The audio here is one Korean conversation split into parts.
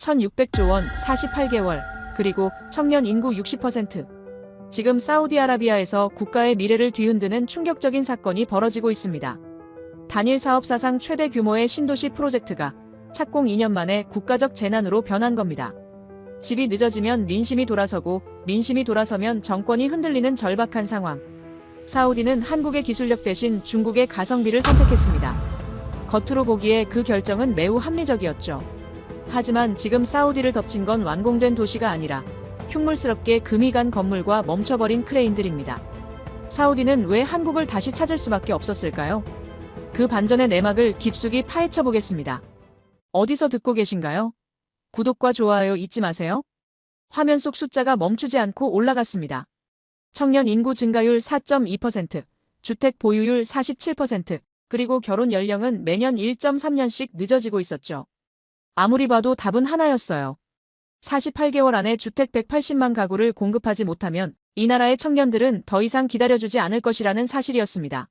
1600조 원 48개월, 그리고 청년 인구 60%. 지금 사우디아라비아에서 국가의 미래를 뒤흔드는 충격적인 사건이 벌어지고 있습니다. 단일 사업 사상 최대 규모의 신도시 프로젝트가 착공 2년 만에 국가적 재난으로 변한 겁니다. 집이 늦어지면 민심이 돌아서고 민심이 돌아서면 정권이 흔들리는 절박한 상황. 사우디는 한국의 기술력 대신 중국의 가성비를 선택했습니다. 겉으로 보기에 그 결정은 매우 합리적이었죠. 하지만 지금 사우디를 덮친 건 완공된 도시가 아니라 흉물스럽게 금이 간 건물과 멈춰버린 크레인들입니다. 사우디는 왜 한국을 다시 찾을 수밖에 없었을까요? 그 반전의 내막을 깊숙이 파헤쳐 보겠습니다. 어디서 듣고 계신가요? 구독과 좋아요 잊지 마세요. 화면 속 숫자가 멈추지 않고 올라갔습니다. 청년 인구 증가율 4.2%, 주택 보유율 47%, 그리고 결혼 연령은 매년 1.3년씩 늦어지고 있었죠. 아무리 봐도 답은 하나였어요. 48개월 안에 주택 180만 가구를 공급하지 못하면 이 나라의 청년들은 더 이상 기다려주지 않을 것이라는 사실이었습니다.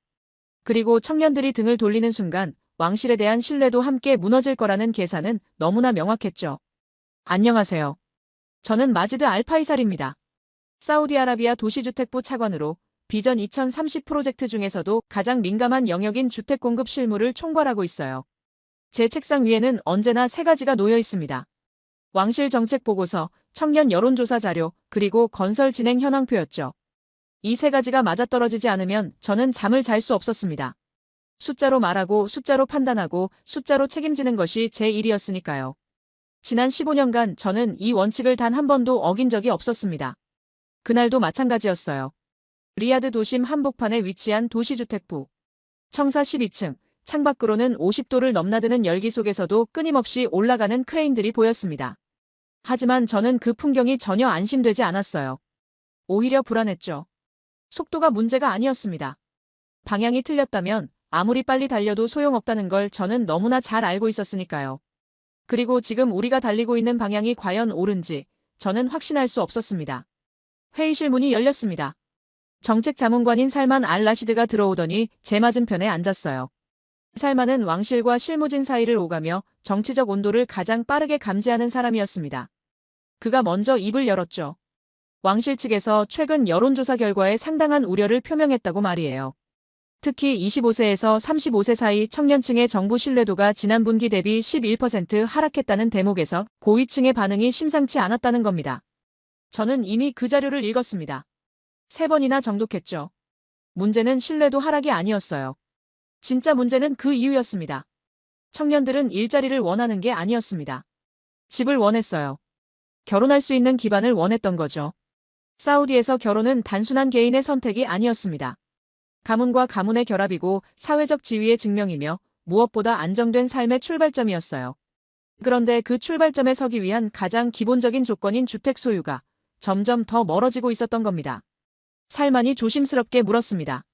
그리고 청년들이 등을 돌리는 순간 왕실에 대한 신뢰도 함께 무너질 거라는 계산은 너무나 명확했죠. 안녕하세요. 저는 마지드 알파이살입니다. 사우디아라비아 도시주택부 차관으로 비전 2030 프로젝트 중에서도 가장 민감한 영역인 주택 공급 실무를 총괄하고 있어요. 제 책상 위에는 언제나 세 가지가 놓여 있습니다. 왕실 정책 보고서, 청년 여론조사 자료, 그리고 건설 진행 현황표였죠. 이 세 가지가 맞아떨어지지 않으면 저는 잠을 잘 수 없었습니다. 숫자로 말하고 숫자로 판단하고 숫자로 책임지는 것이 제 일이었으니까요. 지난 15년간 저는 이 원칙을 단 한 번도 어긴 적이 없었습니다. 그날도 마찬가지였어요. 리야드 도심 한복판에 위치한 도시주택부. 청사 12층, 창밖으로는 50도를 넘나드는 열기 속에서도 끊임없이 올라가는 크레인들이 보였습니다. 하지만 저는 그 풍경이 전혀 안심되지 않았어요. 오히려 불안했죠. 속도가 문제가 아니었습니다. 방향이 틀렸다면 아무리 빨리 달려도 소용없다는 걸 저는 너무나 잘 알고 있었으니까요. 그리고 지금 우리가 달리고 있는 방향이 과연 옳은지 저는 확신할 수 없었습니다. 회의실 문이 열렸습니다. 정책자문관인 살만 알-라시드가 들어오더니 제 맞은편에 앉았어요. 살만은 왕실과 실무진 사이를 오가며 정치적 온도를 가장 빠르게 감지하는 사람이었습니다. 그가 먼저 입을 열었죠. 왕실 측에서 최근 여론조사 결과에 상당한 우려를 표명했다고 말이에요. 특히 25세에서 35세 사이 청년층의 정부 신뢰도가 지난 분기 대비 11% 하락했다는 대목에서 고위층의 반응이 심상치 않았다는 겁니다. 저는 이미 그 자료를 읽었습니다. 3번이나 정독했죠. 문제는 신뢰도 하락이 아니었어요. 진짜 문제는 그 이유였습니다. 청년들은 일자리를 원하는 게 아니었습니다. 집을 원했어요. 결혼할 수 있는 기반을 원했던 거죠. 사우디에서 결혼은 단순한 개인의 선택이 아니었습니다. 가문과 가문의 결합이고 사회적 지위의 증명이며 무엇보다 안정된 삶의 출발점이었어요. 그런데 그 출발점에 서기 위한 가장 기본적인 조건인 주택 소유가 점점 더 멀어지고 있었던 겁니다. 살만이 조심스럽게 물었습니다.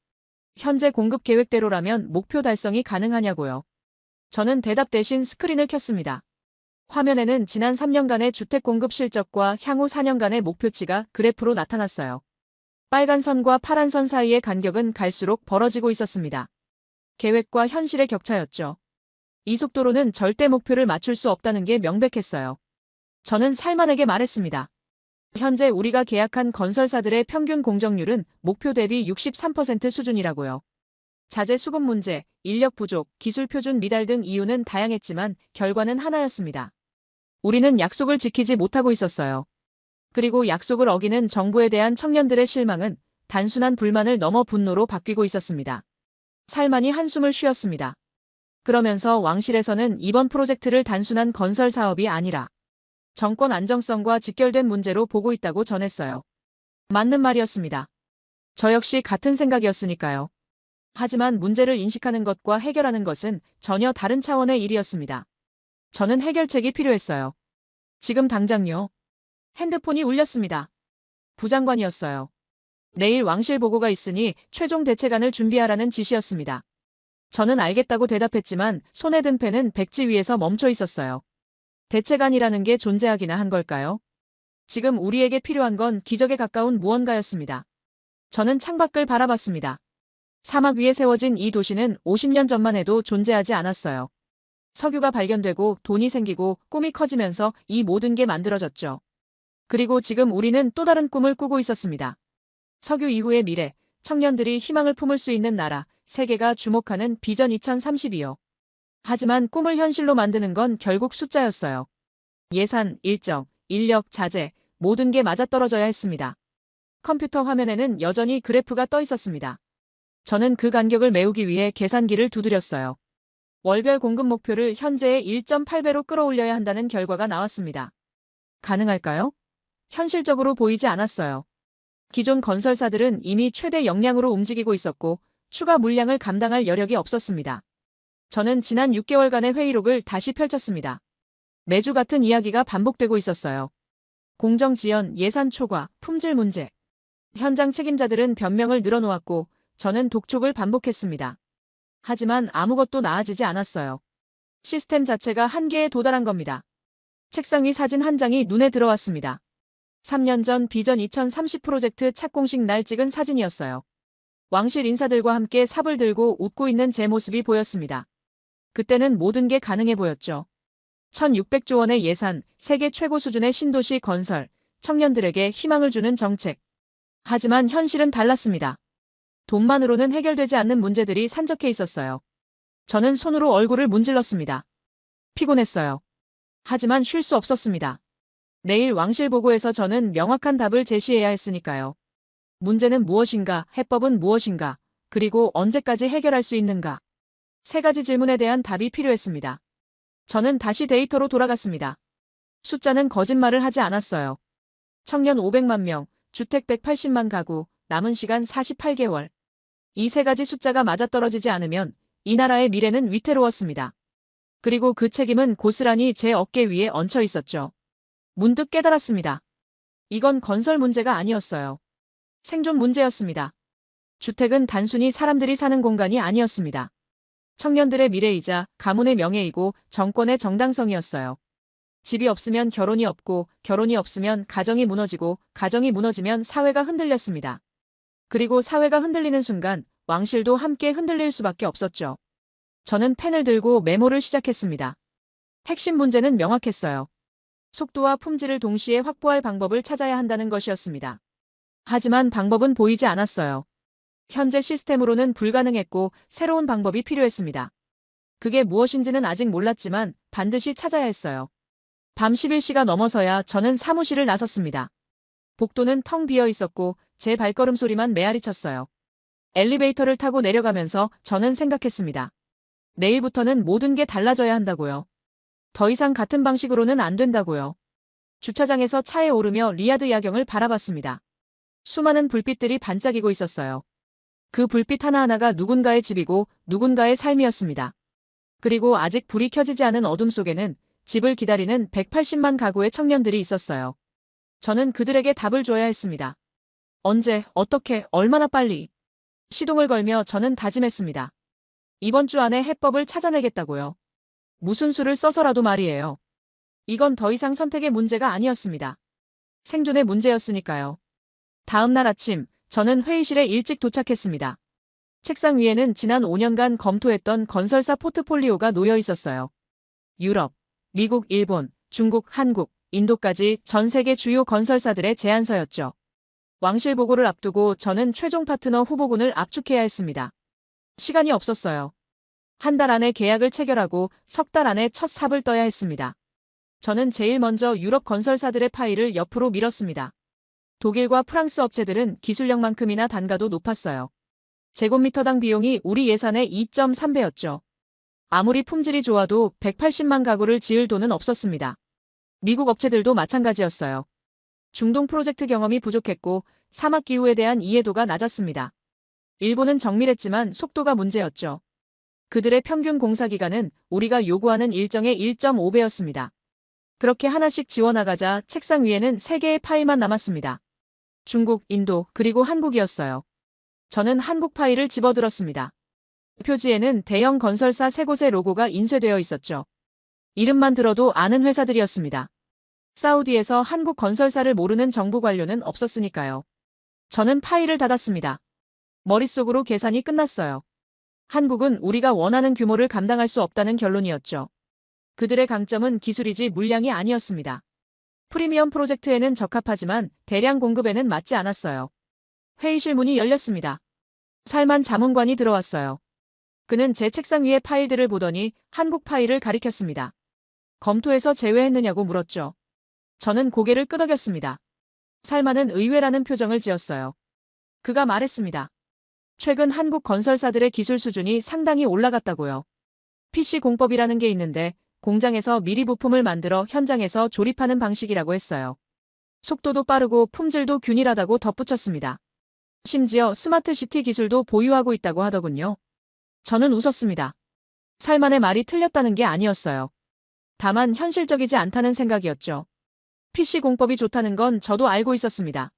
현재 공급 계획대로라면 목표 달성이 가능하냐고요. 저는 대답 대신 스크린을 켰습니다. 화면에는 지난 3년간의 주택 공급 실적과 향후 4년간의 목표치가 그래프로 나타났어요. 빨간 선과 파란 선 사이의 간격은 갈수록 벌어지고 있었습니다. 계획과 현실의 격차였죠. 이 속도로는 절대 목표를 맞출 수 없다는 게 명백했어요. 저는 살만에게 말했습니다. 현재 우리가 계약한 건설사들의 평균 공정률은 목표 대비 63% 수준이라고요. 자재 수급 문제, 인력 부족, 기술 표준 미달 등 이유는 다양했지만 결과는 하나였습니다. 우리는 약속을 지키지 못하고 있었어요. 그리고 약속을 어기는 정부에 대한 청년들의 실망은 단순한 불만을 넘어 분노로 바뀌고 있었습니다. 살만이 한숨을 쉬었습니다. 그러면서 왕실에서는 이번 프로젝트를 단순한 건설 사업이 아니라 정권 안정성과 직결된 문제로 보고 있다고 전했어요. 맞는 말이었습니다. 저 역시 같은 생각이었으니까요. 하지만 문제를 인식하는 것과 해결하는 것은 전혀 다른 차원의 일이었습니다. 저는 해결책이 필요했어요. 지금 당장요. 핸드폰이 울렸습니다. 부장관이었어요. 내일 왕실 보고가 있으니 최종 대책안을 준비하라는 지시였습니다. 저는 알겠다고 대답했지만 손에 든 펜은 백지 위에서 멈춰 있었어요. 대책안이라는 게 존재하기나 한 걸까요? 지금 우리에게 필요한 건 기적에 가까운 무언가였습니다. 저는 창밖을 바라봤습니다. 사막 위에 세워진 이 도시는 50년 전만 해도 존재하지 않았어요. 석유가 발견되고 돈이 생기고 꿈이 커지면서 이 모든 게 만들어졌죠. 그리고 지금 우리는 또 다른 꿈을 꾸고 있었습니다. 석유 이후의 미래, 청년들이 희망을 품을 수 있는 나라, 세계가 주목하는 비전 2032요. 하지만 꿈을 현실로 만드는 건 결국 숫자였어요. 예산, 일정, 인력, 자재, 모든 게 맞아떨어져야 했습니다. 컴퓨터 화면에는 여전히 그래프가 떠 있었습니다. 저는 그 간격을 메우기 위해 계산기를 두드렸어요. 월별 공급 목표를 현재의 1.8배로 끌어올려야 한다는 결과가 나왔습니다. 가능할까요? 현실적으로 보이지 않았어요. 기존 건설사들은 이미 최대 역량으로 움직이고 있었고 추가 물량을 감당할 여력이 없었습니다. 저는 지난 6개월간의 회의록을 다시 펼쳤습니다. 매주 같은 이야기가 반복되고 있었어요. 공정 지연, 예산 초과, 품질 문제. 현장 책임자들은 변명을 늘어놓았고 저는 독촉을 반복했습니다. 하지만 아무것도 나아지지 않았어요. 시스템 자체가 한계에 도달한 겁니다. 책상 위 사진 한 장이 눈에 들어왔습니다. 3년 전 비전 2030 프로젝트 착공식 날 찍은 사진이었어요. 왕실 인사들과 함께 삽을 들고 웃고 있는 제 모습이 보였습니다. 그때는 모든 게 가능해 보였죠. 1,600조 원의 예산, 세계 최고 수준의 신도시 건설, 청년들에게 희망을 주는 정책. 하지만 현실은 달랐습니다. 돈만으로는 해결되지 않는 문제들이 산적해 있었어요. 저는 손으로 얼굴을 문질렀습니다. 피곤했어요. 하지만 쉴 수 없었습니다. 내일 왕실 보고에서 저는 명확한 답을 제시해야 했으니까요. 문제는 무엇인가, 해법은 무엇인가, 그리고 언제까지 해결할 수 있는가. 세 가지 질문에 대한 답이 필요했습니다. 저는 다시 데이터로 돌아갔습니다. 숫자는 거짓말을 하지 않았어요. 청년 500만 명, 주택 180만 가구, 남은 시간 48개월. 이 세 가지 숫자가 맞아떨어지지 않으면 이 나라의 미래는 위태로웠습니다. 그리고 그 책임은 고스란히 제 어깨 위에 얹혀 있었죠. 문득 깨달았습니다. 이건 건설 문제가 아니었어요. 생존 문제였습니다. 주택은 단순히 사람들이 사는 공간이 아니었습니다. 청년들의 미래이자 가문의 명예이고 정권의 정당성이었어요. 집이 없으면 결혼이 없고 결혼이 없으면 가정이 무너지고 가정이 무너지면 사회가 흔들렸습니다. 그리고 사회가 흔들리는 순간 왕실도 함께 흔들릴 수밖에 없었죠. 저는 펜을 들고 메모를 시작했습니다. 핵심 문제는 명확했어요. 속도와 품질을 동시에 확보할 방법을 찾아야 한다는 것이었습니다. 하지만 방법은 보이지 않았어요. 현재 시스템으로는 불가능했고 새로운 방법이 필요했습니다. 그게 무엇인지는 아직 몰랐지만 반드시 찾아야 했어요. 밤 11시가 넘어서야 저는 사무실을 나섰습니다. 복도는 텅 비어 있었고 제 발걸음 소리만 메아리 쳤어요. 엘리베이터를 타고 내려가면서 저는 생각했습니다. 내일부터는 모든 게 달라져야 한다고요. 더 이상 같은 방식으로는 안 된다고요. 주차장에서 차에 오르며 리야드 야경을 바라봤습니다. 수많은 불빛들이 반짝이고 있었어요. 그 불빛 하나하나가 누군가의 집이고 누군가의 삶이었습니다. 그리고 아직 불이 켜지지 않은 어둠 속에는 집을 기다리는 180만 가구의 청년들이 있었어요. 저는 그들에게 답을 줘야 했습니다. 언제, 어떻게, 얼마나 빨리. 시동을 걸며 저는 다짐했습니다. 이번 주 안에 해법을 찾아내겠다고요. 무슨 수를 써서라도 말이에요. 이건 더 이상 선택의 문제가 아니었습니다. 생존의 문제였으니까요. 다음 날 아침, 저는 회의실에 일찍 도착했습니다. 책상 위에는 지난 5년간 검토했던 건설사 포트폴리오가 놓여 있었어요. 유럽, 미국, 일본, 중국, 한국, 인도까지 전 세계 주요 건설사들의 제안서였죠. 왕실 보고를 앞두고 저는 최종 파트너 후보군을 압축해야 했습니다. 시간이 없었어요. 한 달 안에 계약을 체결하고 석 달 안에 첫 삽을 떠야 했습니다. 저는 제일 먼저 유럽 건설사들의 파일을 옆으로 밀었습니다. 독일과 프랑스 업체들은 기술력만큼이나 단가도 높았어요. 제곱미터당 비용이 우리 예산의 2.3배였죠. 아무리 품질이 좋아도 180만 가구를 지을 돈은 없었습니다. 미국 업체들도 마찬가지였어요. 중동 프로젝트 경험이 부족했고 사막기후에 대한 이해도가 낮았습니다. 일본은 정밀했지만 속도가 문제였죠. 그들의 평균 공사기간은 우리가 요구하는 일정의 1.5배였습니다. 그렇게 하나씩 지워나가자 책상 위에는 3개의 파일만 남았습니다. 중국, 인도, 그리고 한국이었어요. 저는 한국 파일을 집어들었습니다. 표지에는 대형 건설사 3곳의 로고가 인쇄되어 있었죠. 이름만 들어도 아는 회사들이었습니다. 사우디에서 한국 건설사를 모르는 정부 관료는 없었으니까요. 저는 파일을 닫았습니다. 머릿속으로 계산이 끝났어요. 한국은 우리가 원하는 규모를 감당할 수 없다는 결론이었죠. 그들의 강점은 기술이지 물량이 아니었습니다. 프리미엄 프로젝트에는 적합하지만 대량 공급에는 맞지 않았어요. 회의실 문이 열렸습니다. 살만 자문관이 들어왔어요. 그는 제 책상 위의 파일들을 보더니 한국 파일을 가리켰습니다. 검토해서 제외했느냐고 물었죠. 저는 고개를 끄덕였습니다. 살만은 의외라는 표정을 지었어요. 그가 말했습니다. 최근 한국 건설사들의 기술 수준이 상당히 올라갔다고요. PC 공법이라는 게 있는데 공장에서 미리 부품을 만들어 현장에서 조립하는 방식이라고 했어요. 속도도 빠르고 품질도 균일하다고 덧붙였습니다. 심지어 스마트시티 기술도 보유하고 있다고 하더군요. 저는 웃었습니다. 살만의 말이 틀렸다는 게 아니었어요. 다만 현실적이지 않다는 생각이었죠. PC 공법이 좋다는 건 저도 알고 있었습니다.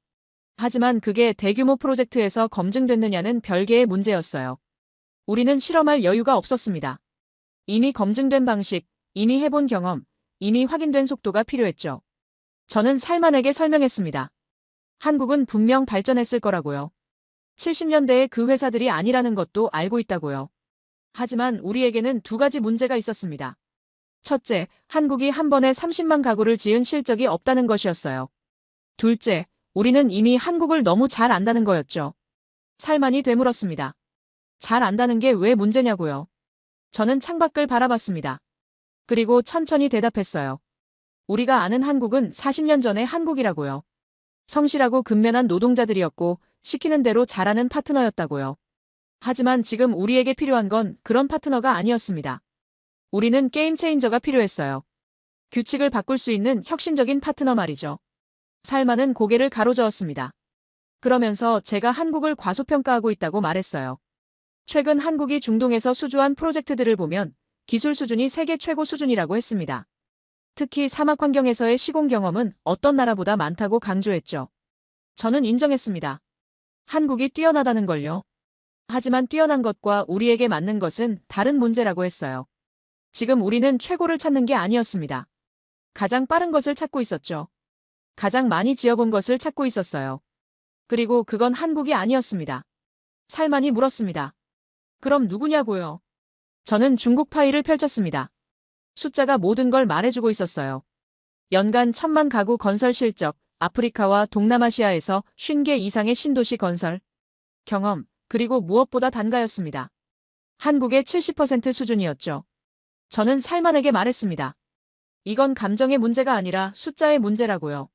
하지만 그게 대규모 프로젝트에서 검증됐느냐는 별개의 문제였어요. 우리는 실험할 여유가 없었습니다. 이미 검증된 방식, 이미 해본 경험, 이미 확인된 속도가 필요했죠. 저는 살만에게 설명했습니다. 한국은 분명 발전했을 거라고요. 70년대의 그 회사들이 아니라는 것도 알고 있다고요. 하지만 우리에게는 두 가지 문제가 있었습니다. 첫째, 한국이 한 번에 30만 가구를 지은 실적이 없다는 것이었어요. 둘째, 우리는 이미 한국을 너무 잘 안다는 거였죠. 살만이 되물었습니다. 잘 안다는 게 왜 문제냐고요. 저는 창밖을 바라봤습니다. 그리고 천천히 대답했어요. 우리가 아는 한국은 40년 전의 한국이라고요. 성실하고 근면한 노동자들이었고 시키는 대로 잘하는 파트너였다고요. 하지만 지금 우리에게 필요한 건 그런 파트너가 아니었습니다. 우리는 게임 체인저가 필요했어요. 규칙을 바꿀 수 있는 혁신적인 파트너 말이죠. 살만은 고개를 가로저었습니다. 그러면서 제가 한국을 과소평가하고 있다고 말했어요. 최근 한국이 중동에서 수주한 프로젝트들을 보면 기술 수준이 세계 최고 수준이라고 했습니다. 특히 사막 환경에서의 시공 경험은 어떤 나라보다 많다고 강조했죠. 저는 인정했습니다. 한국이 뛰어나다는 걸요. 하지만 뛰어난 것과 우리에게 맞는 것은 다른 문제라고 했어요. 지금 우리는 최고를 찾는 게 아니었습니다. 가장 빠른 것을 찾고 있었죠. 가장 많이 지어본 것을 찾고 있었어요. 그리고 그건 한국이 아니었습니다. 살만이 물었습니다. 그럼 누구냐고요? 저는 중국 파일을 펼쳤습니다. 숫자가 모든 걸 말해주고 있었어요. 연간 1000만 가구 건설 실적, 아프리카와 동남아시아에서 50개 이상의 신도시 건설, 경험, 그리고 무엇보다 단가였습니다. 한국의 70% 수준이었죠. 저는 살만에게 말했습니다. 이건 감정의 문제가 아니라 숫자의 문제라고요.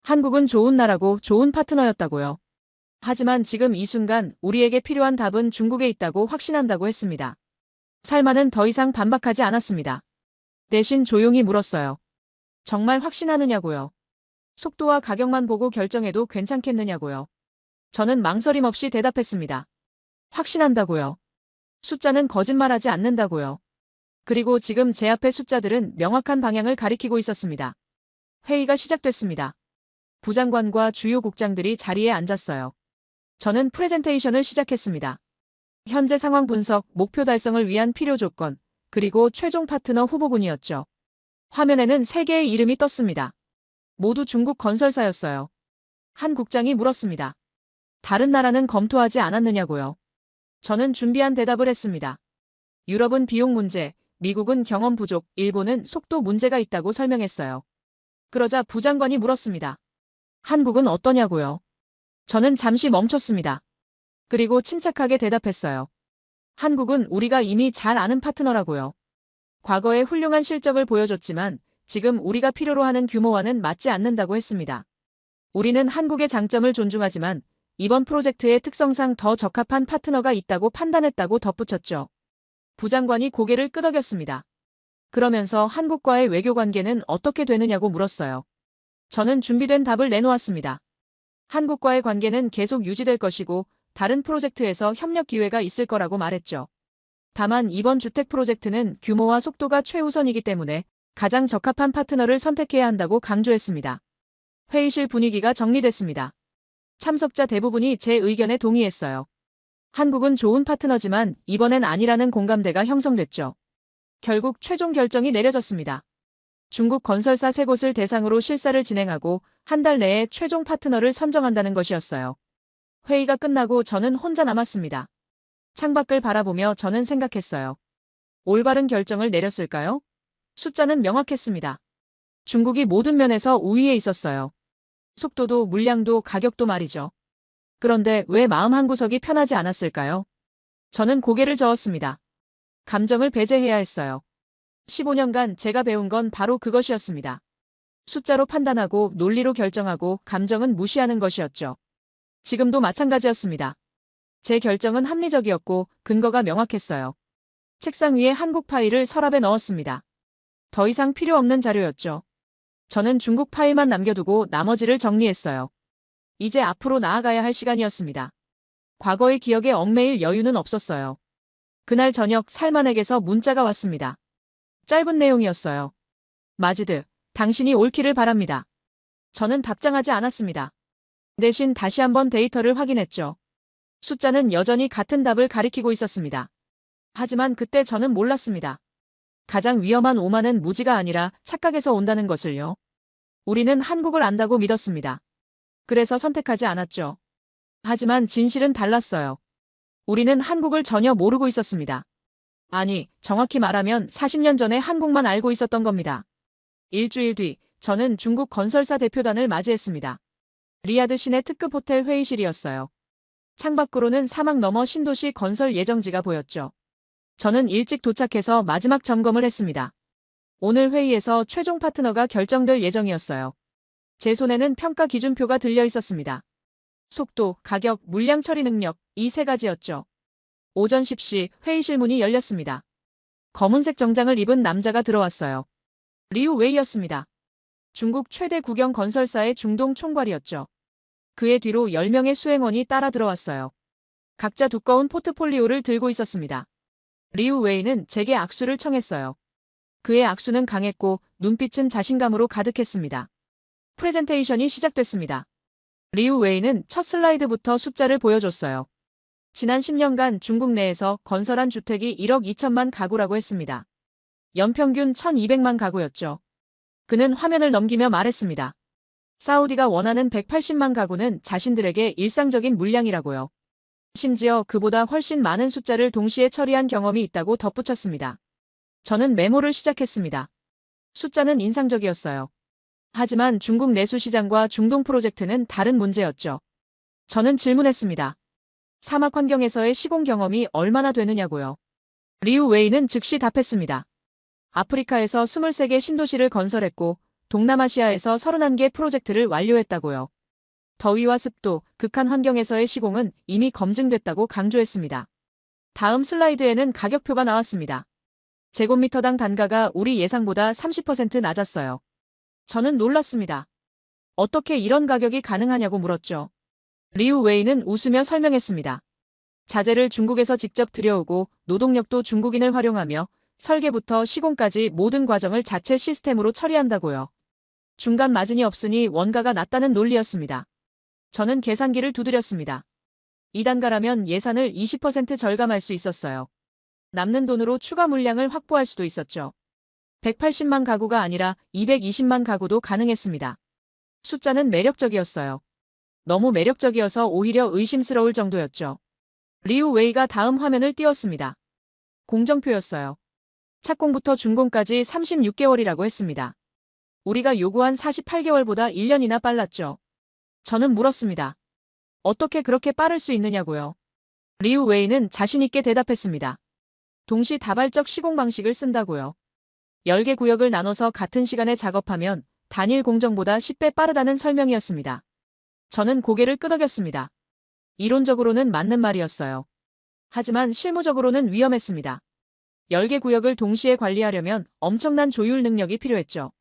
한국은 좋은 나라고 좋은 파트너였다고요. 하지만 지금 이 순간 우리에게 필요한 답은 중국에 있다고 확신한다고 했습니다. 살만은 더 이상 반박하지 않았습니다. 대신 조용히 물었어요. 정말 확신하느냐고요. 속도와 가격만 보고 결정해도 괜찮겠느냐고요. 저는 망설임 없이 대답했습니다. 확신한다고요. 숫자는 거짓말하지 않는다고요. 그리고 지금 제 앞의 숫자들은 명확한 방향을 가리키고 있었습니다. 회의가 시작됐습니다. 부장관과 주요 국장들이 자리에 앉았어요. 저는 프레젠테이션을 시작했습니다. 현재 상황 분석, 목표 달성을 위한 필요 조건, 그리고 최종 파트너 후보군이었죠. 화면에는 3개의 이름이 떴습니다. 모두 중국 건설사였어요. 한 국장이 물었습니다. 다른 나라는 검토하지 않았느냐고요. 저는 준비한 대답을 했습니다. 유럽은 비용 문제, 미국은 경험 부족, 일본은 속도 문제가 있다고 설명했어요. 그러자 부장관이 물었습니다. 한국은 어떠냐고요? 저는 잠시 멈췄습니다. 그리고 침착하게 대답했어요. 한국은 우리가 이미 잘 아는 파트너라고요. 과거에 훌륭한 실적을 보여줬지만 지금 우리가 필요로 하는 규모와는 맞지 않는다고 했습니다. 우리는 한국의 장점을 존중하지만 이번 프로젝트의 특성상 더 적합한 파트너가 있다고 판단했다고 덧붙였죠. 부장관이 고개를 끄덕였습니다. 그러면서 한국과의 외교 관계는 어떻게 되느냐고 물었어요. 저는 준비된 답을 내놓았습니다. 한국과의 관계는 계속 유지될 것이고 다른 프로젝트에서 협력 기회가 있을 거라고 말했죠. 다만 이번 주택 프로젝트는 규모와 속도가 최우선이기 때문에 가장 적합한 파트너를 선택해야 한다고 강조했습니다. 회의실 분위기가 정리됐습니다. 참석자 대부분이 제 의견에 동의했어요. 한국은 좋은 파트너지만 이번엔 아니라는 공감대가 형성됐죠. 결국 최종 결정이 내려졌습니다. 중국 건설사 3곳을 대상으로 실사를 진행하고 한 달 내에 최종 파트너를 선정한다는 것이었어요. 회의가 끝나고 저는 혼자 남았습니다. 창밖을 바라보며 저는 생각했어요. 올바른 결정을 내렸을까요? 숫자는 명확했습니다. 중국이 모든 면에서 우위에 있었어요. 속도도 물량도 가격도 말이죠. 그런데 왜 마음 한구석이 편하지 않았을까요? 저는 고개를 저었습니다. 감정을 배제해야 했어요. 15년간 제가 배운 건 바로 그것이었습니다. 숫자로 판단하고 논리로 결정하고 감정은 무시하는 것이었죠. 지금도 마찬가지였습니다. 제 결정은 합리적이었고 근거가 명확했어요. 책상 위에 한국 파일을 서랍에 넣었습니다. 더 이상 필요 없는 자료였죠. 저는 중국 파일만 남겨두고 나머지를 정리했어요. 이제 앞으로 나아가야 할 시간이었습니다. 과거의 기억에 얽매일 여유는 없었어요. 그날 저녁 살만에게서 문자가 왔습니다. 짧은 내용이었어요. 마지드, 당신이 옳기를 바랍니다. 저는 답장하지 않았습니다. 대신 다시 한번 데이터를 확인했죠. 숫자는 여전히 같은 답을 가리키고 있었습니다. 하지만 그때 저는 몰랐습니다. 가장 위험한 오만은 무지가 아니라 착각에서 온다는 것을요. 우리는 한국을 안다고 믿었습니다. 그래서 선택하지 않았죠. 하지만 진실은 달랐어요. 우리는 한국을 전혀 모르고 있었습니다. 아니, 정확히 말하면 40년 전에 한국만 알고 있었던 겁니다. 일주일 뒤, 저는 중국 건설사 대표단을 맞이했습니다. 리야드 시내 특급 호텔 회의실이었어요. 창밖으로는 사막 너머 신도시 건설 예정지가 보였죠. 저는 일찍 도착해서 마지막 점검을 했습니다. 오늘 회의에서 최종 파트너가 결정될 예정이었어요. 제 손에는 평가 기준표가 들려 있었습니다. 속도, 가격, 물량 처리 능력, 이 세 가지였죠. 오전 10시 회의실 문이 열렸습니다. 검은색 정장을 입은 남자가 들어왔어요. 리우 웨이였습니다. 중국 최대 국영 건설사의 중동 총괄이었죠. 그의 뒤로 10명의 수행원이 따라 들어왔어요. 각자 두꺼운 포트폴리오를 들고 있었습니다. 리우 웨이는 제게 악수를 청했어요. 그의 악수는 강했고 눈빛은 자신감으로 가득했습니다. 프레젠테이션이 시작됐습니다. 리우 웨이는 첫 슬라이드부터 숫자를 보여줬어요. 지난 10년간 중국 내에서 건설한 주택이 1억 2천만 가구라고 했습니다. 연평균 1,200만 가구였죠. 그는 화면을 넘기며 말했습니다. 사우디가 원하는 180만 가구는 자신들에게 일상적인 물량이라고요. 심지어 그보다 훨씬 많은 숫자를 동시에 처리한 경험이 있다고 덧붙였습니다. 저는 메모를 시작했습니다. 숫자는 인상적이었어요. 하지만 중국 내수 시장과 중동 프로젝트는 다른 문제였죠. 저는 질문했습니다. 사막 환경에서의 시공 경험이 얼마나 되느냐고요. 리우 웨이는 즉시 답했습니다. 아프리카에서 23개 신도시를 건설했고 동남아시아에서 31개 프로젝트를 완료했다고요. 더위와 습도, 극한 환경에서의 시공은 이미 검증됐다고 강조했습니다. 다음 슬라이드에는 가격표가 나왔습니다. 제곱미터당 단가가 우리 예상보다 30% 낮았어요. 저는 놀랐습니다. 어떻게 이런 가격이 가능하냐고 물었죠. 리우 웨이는 웃으며 설명했습니다. 자재를 중국에서 직접 들여오고 노동력도 중국인을 활용하며 설계부터 시공까지 모든 과정을 자체 시스템으로 처리한다고요. 중간 마진이 없으니 원가가 낮다는 논리였습니다. 저는 계산기를 두드렸습니다. 이 단가라면 예산을 20% 절감할 수 있었어요. 남는 돈으로 추가 물량을 확보할 수도 있었죠. 180만 가구가 아니라 220만 가구도 가능했습니다. 숫자는 매력적이었어요. 너무 매력적이어서 오히려 의심스러울 정도였죠. 리우 웨이가 다음 화면을 띄웠습니다. 공정표였어요. 착공부터 준공까지 36개월이라고 했습니다. 우리가 요구한 48개월보다 1년이나 빨랐죠. 저는 물었습니다. 어떻게 그렇게 빠를 수 있느냐고요. 리우 웨이는 자신있게 대답했습니다. 동시다발적 시공 방식을 쓴다고요. 10개 구역을 나눠서 같은 시간에 작업하면 단일 공정보다 10배 빠르다는 설명이었습니다. 저는 고개를 끄덕였습니다. 이론적으로는 맞는 말이었어요. 하지만 실무적으로는 위험했습니다. 10개 구역을 동시에 관리하려면 엄청난 조율 능력이 필요했죠.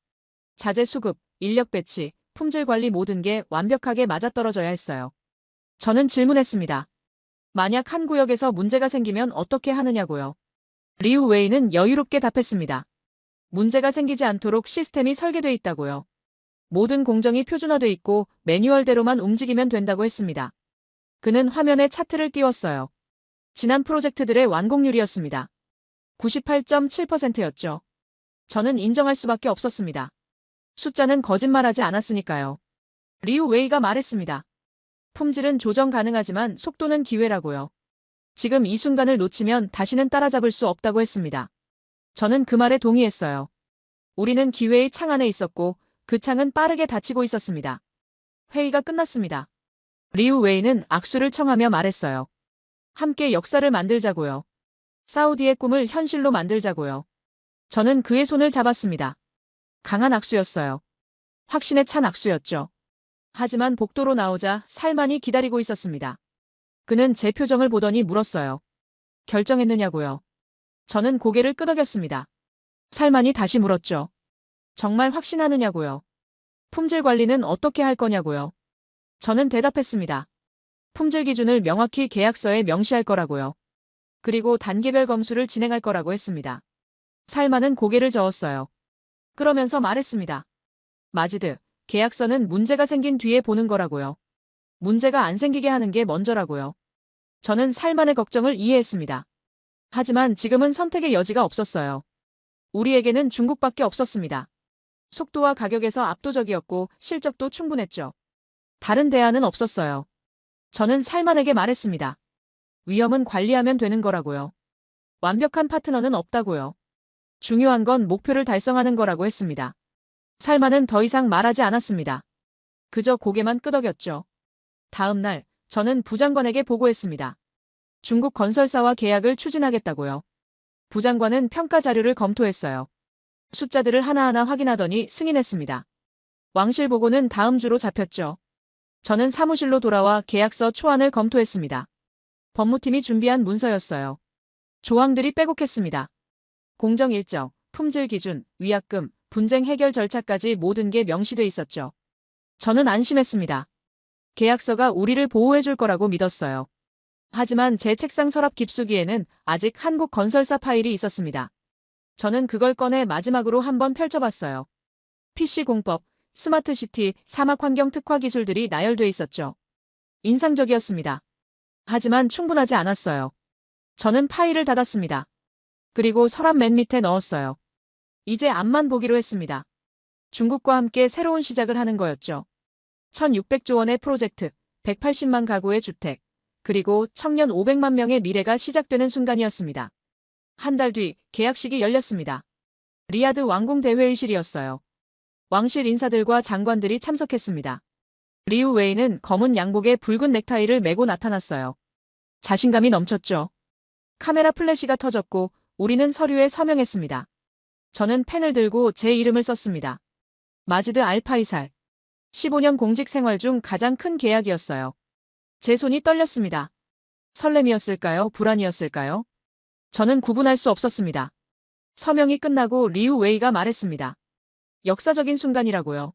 자재 수급, 인력 배치, 품질 관리 모든 게 완벽하게 맞아떨어져야 했어요. 저는 질문했습니다. 만약 한 구역에서 문제가 생기면 어떻게 하느냐고요. 리우 웨이는 여유롭게 답했습니다. 문제가 생기지 않도록 시스템이 설계돼 있다고요. 모든 공정이 표준화돼 있고 매뉴얼대로만 움직이면 된다고 했습니다. 그는 화면에 차트를 띄웠어요. 지난 프로젝트들의 완공률이었습니다. 98.7%였죠. 저는 인정할 수밖에 없었습니다. 숫자는 거짓말하지 않았으니까요. 리우 웨이가 말했습니다. 품질은 조정 가능하지만 속도는 기회라고요. 지금 이 순간을 놓치면 다시는 따라잡을 수 없다고 했습니다. 저는 그 말에 동의했어요. 우리는 기회의 창 안에 있었고 그 창은 빠르게 닫히고 있었습니다. 회의가 끝났습니다. 리우 웨이는 악수를 청하며 말했어요. 함께 역사를 만들자고요. 사우디의 꿈을 현실로 만들자고요. 저는 그의 손을 잡았습니다. 강한 악수였어요. 확신에 찬 악수였죠. 하지만 복도로 나오자 살만이 기다리고 있었습니다. 그는 제 표정을 보더니 물었어요. 결정했느냐고요. 저는 고개를 끄덕였습니다. 살만이 다시 물었죠. 정말 확신하느냐고요. 품질 관리는 어떻게 할 거냐고요. 저는 대답했습니다. 품질 기준을 명확히 계약서에 명시할 거라고요. 그리고 단계별 검수를 진행할 거라고 했습니다. 살만은 고개를 저었어요. 그러면서 말했습니다. 마지드, 계약서는 문제가 생긴 뒤에 보는 거라고요. 문제가 안 생기게 하는 게 먼저라고요. 저는 살만의 걱정을 이해했습니다. 하지만 지금은 선택의 여지가 없었어요. 우리에게는 중국밖에 없었습니다. 속도와 가격에서 압도적이었고 실적도 충분했죠. 다른 대안은 없었어요. 저는 살만에게 말했습니다. 위험은 관리하면 되는 거라고요. 완벽한 파트너는 없다고요. 중요한 건 목표를 달성하는 거라고 했습니다. 살만은 더 이상 말하지 않았습니다. 그저 고개만 끄덕였죠. 다음 날 저는 부장관에게 보고했습니다. 중국 건설사와 계약을 추진하겠다고요. 부장관은 평가 자료를 검토했어요. 숫자들을 하나하나 확인하더니 승인했습니다. 왕실 보고는 다음 주로 잡혔죠. 저는 사무실로 돌아와 계약서 초안을 검토했습니다. 법무팀이 준비한 문서였어요. 조항들이 빼곡했습니다. 공정 일정, 품질 기준, 위약금, 분쟁 해결 절차까지 모든 게 명시돼 있었죠. 저는 안심했습니다. 계약서가 우리를 보호해줄 거라고 믿었어요. 하지만 제 책상 서랍 깊숙이에는 아직 한국 건설사 파일이 있었습니다. 저는 그걸 꺼내 마지막으로 한번 펼쳐봤어요. PC공법, 스마트시티, 사막환경 특화 기술들이 나열돼 있었죠. 인상적이었습니다. 하지만 충분하지 않았어요. 저는 파일을 닫았습니다. 그리고 서랍 맨 밑에 넣었어요. 이제 앞만 보기로 했습니다. 중국과 함께 새로운 시작을 하는 거였죠. 1600조 원의 프로젝트, 180만 가구의 주택, 그리고 청년 500만 명의 미래가 시작되는 순간이었습니다. 한 달 뒤 계약식이 열렸습니다. 리야드 왕궁 대회의실이었어요. 왕실 인사들과 장관들이 참석했습니다. 리우 웨이는 검은 양복에 붉은 넥타이를 메고 나타났어요. 자신감이 넘쳤죠. 카메라 플래시가 터졌고 우리는 서류에 서명했습니다. 저는 펜을 들고 제 이름을 썼습니다. 마지드 알파이살. 15년 공직 생활 중 가장 큰 계약이었어요. 제 손이 떨렸습니다. 설렘이었을까요? 불안이었을까요? 저는 구분할 수 없었습니다. 서명이 끝나고 리우 웨이가 말했습니다. 역사적인 순간이라고요.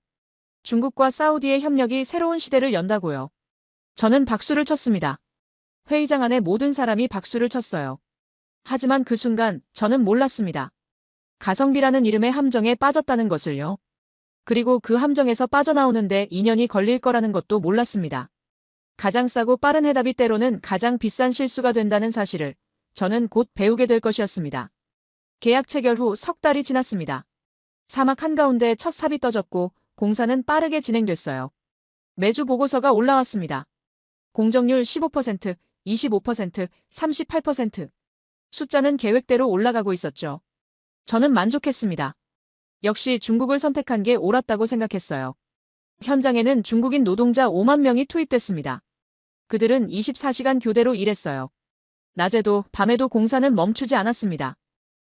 중국과 사우디의 협력이 새로운 시대를 연다고요. 저는 박수를 쳤습니다. 회의장 안에 모든 사람이 박수를 쳤어요. 하지만 그 순간 저는 몰랐습니다. 가성비라는 이름의 함정에 빠졌다는 것을요. 그리고 그 함정에서 빠져나오는데 2년이 걸릴 거라는 것도 몰랐습니다. 가장 싸고 빠른 해답이 때로는 가장 비싼 실수가 된다는 사실을 저는 곧 배우게 될 것이었습니다. 계약 체결 후 석 달이 지났습니다. 사막 한가운데 첫 삽이 떠졌고 공사는 빠르게 진행됐어요. 매주 보고서가 올라왔습니다. 공정률 15%, 25%, 38%. 숫자는 계획대로 올라가고 있었죠. 저는 만족했습니다. 역시 중국을 선택한 게 옳았다고 생각했어요. 현장에는 중국인 노동자 5만 명이 투입됐습니다. 그들은 24시간 교대로 일했어요. 낮에도 밤에도 공사는 멈추지 않았습니다.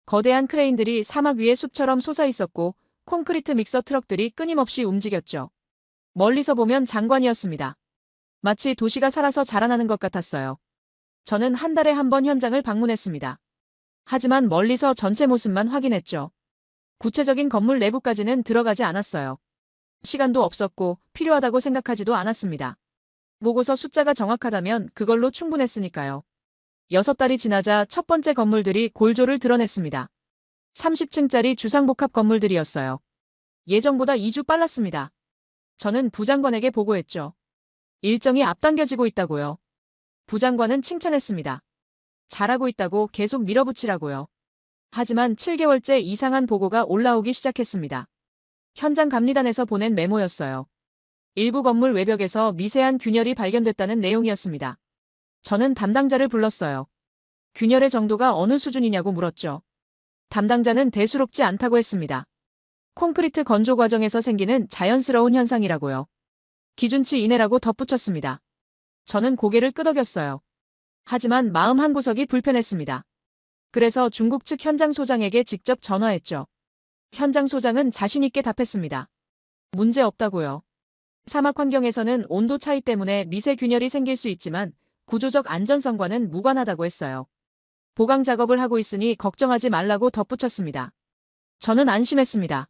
거대한 크레인들이 사막 위에 숲처럼 솟아 있었고 콘크리트 믹서 트럭들이 끊임없이 움직였죠. 멀리서 보면 장관이었습니다. 마치 도시가 살아서 자라나는 것 같았어요. 저는 한 달에 한 번 현장을 방문했습니다. 하지만 멀리서 전체 모습만 확인했죠. 구체적인 건물 내부까지는 들어가지 않았어요. 시간도 없었고 필요하다고 생각하지도 않았습니다. 보고서 숫자가 정확하다면 그걸로 충분했으니까요. 6달이 지나자 첫 번째 건물들이 골조를 드러냈습니다. 30층짜리 주상복합 건물들이었어요. 예정보다 2주 빨랐습니다. 저는 부장관에게 보고했죠. 일정이 앞당겨지고 있다고요. 부장관은 칭찬했습니다. 잘하고 있다고 계속 밀어붙이라고요. 하지만 7개월째 이상한 보고가 올라오기 시작했습니다. 현장 감리단에서 보낸 메모였어요. 일부 건물 외벽에서 미세한 균열이 발견됐다는 내용이었습니다. 저는 담당자를 불렀어요. 균열의 정도가 어느 수준이냐고 물었죠. 담당자는 대수롭지 않다고 했습니다. 콘크리트 건조 과정에서 생기는 자연스러운 현상이라고요. 기준치 이내라고 덧붙였습니다. 저는 고개를 끄덕였어요. 하지만 마음 한구석이 불편했습니다. 그래서 중국 측 현장 소장에게 직접 전화했죠. 현장 소장은 자신있게 답했습니다. 문제 없다고요. 사막 환경에서는 온도 차이 때문에 미세 균열이 생길 수 있지만 구조적 안전성과는 무관하다고 했어요. 보강 작업을 하고 있으니 걱정하지 말라고 덧붙였습니다. 저는 안심했습니다.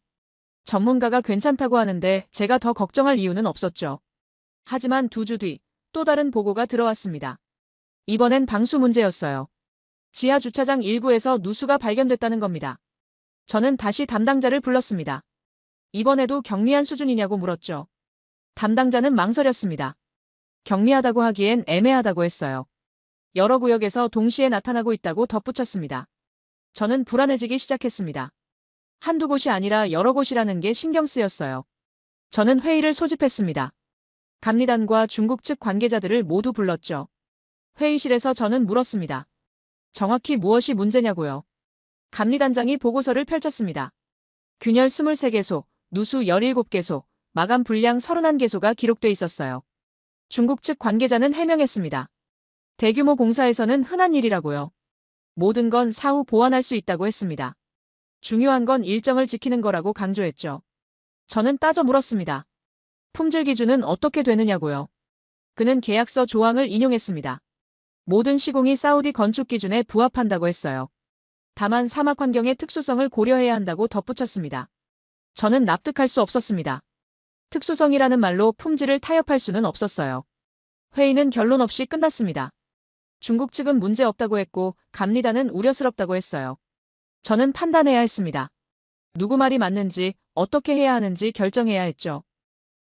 전문가가 괜찮다고 하는데 제가 더 걱정할 이유는 없었죠. 하지만 2주 뒤 또 다른 보고가 들어왔습니다. 이번엔 방수 문제였어요. 지하 주차장 일부에서 누수가 발견됐다는 겁니다. 저는 다시 담당자를 불렀습니다. 이번에도 경미한 수준이냐고 물었죠. 담당자는 망설였습니다. 경미하다고 하기엔 애매하다고 했어요. 여러 구역에서 동시에 나타나고 있다고 덧붙였습니다. 저는 불안해지기 시작했습니다. 한두 곳이 아니라 여러 곳이라는 게 신경 쓰였어요. 저는 회의를 소집했습니다. 감리단과 중국 측 관계자들을 모두 불렀죠. 회의실에서 저는 물었습니다. 정확히 무엇이 문제냐고요. 감리단장이 보고서를 펼쳤습니다. 균열 23개소, 누수 17개소, 마감 불량 31개소가 기록돼 있었어요. 중국 측 관계자는 해명했습니다. 대규모 공사에서는 흔한 일이라고요. 모든 건 사후 보완할 수 있다고 했습니다. 중요한 건 일정을 지키는 거라고 강조했죠. 저는 따져 물었습니다. 품질 기준은 어떻게 되느냐고요. 그는 계약서 조항을 인용했습니다. 모든 시공이 사우디 건축 기준에 부합한다고 했어요. 다만 사막 환경의 특수성을 고려해야 한다고 덧붙였습니다. 저는 납득할 수 없었습니다. 특수성이라는 말로 품질을 타협할 수는 없었어요. 회의는 결론 없이 끝났습니다. 중국 측은 문제 없다고 했고 감리단은 우려스럽다고 했어요. 저는 판단해야 했습니다. 누구 말이 맞는지 어떻게 해야 하는지 결정해야 했죠.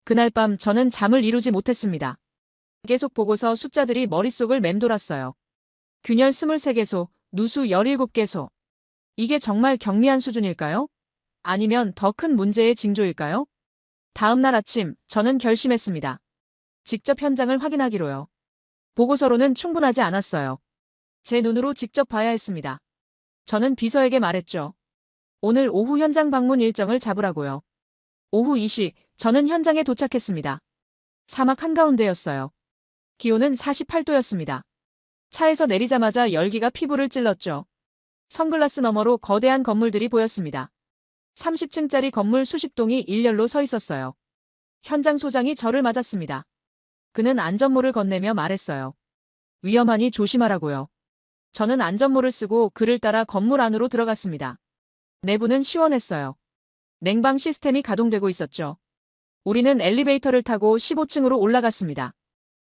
그날 밤 저는 잠을 이루지 못했습니다. 계속 보고서 숫자들이 머릿속을 맴돌았어요. 균열 23개소, 누수 17개소. 이게 정말 경미한 수준일까요? 아니면 더 큰 문제의 징조일까요? 다음 날 아침 저는 결심했습니다. 직접 현장을 확인하기로요. 보고서로는 충분하지 않았어요. 제 눈으로 직접 봐야 했습니다. 저는 비서에게 말했죠. 오늘 오후 현장 방문 일정을 잡으라고요. 오후 2시 저는 현장에 도착했습니다. 사막 한가운데였어요. 기온은 48도였습니다. 차에서 내리자마자 열기가 피부를 찔렀죠. 선글라스 너머로 거대한 건물들이 보였습니다. 30층짜리 건물 수십 동이 일렬로 서 있었어요. 현장 소장이 저를 맞았습니다. 그는 안전모를 건네며 말했어요. 위험하니 조심하라고요. 저는 안전모를 쓰고 그를 따라 건물 안으로 들어갔습니다. 내부는 시원했어요. 냉방 시스템이 가동되고 있었죠. 우리는 엘리베이터를 타고 15층으로 올라갔습니다.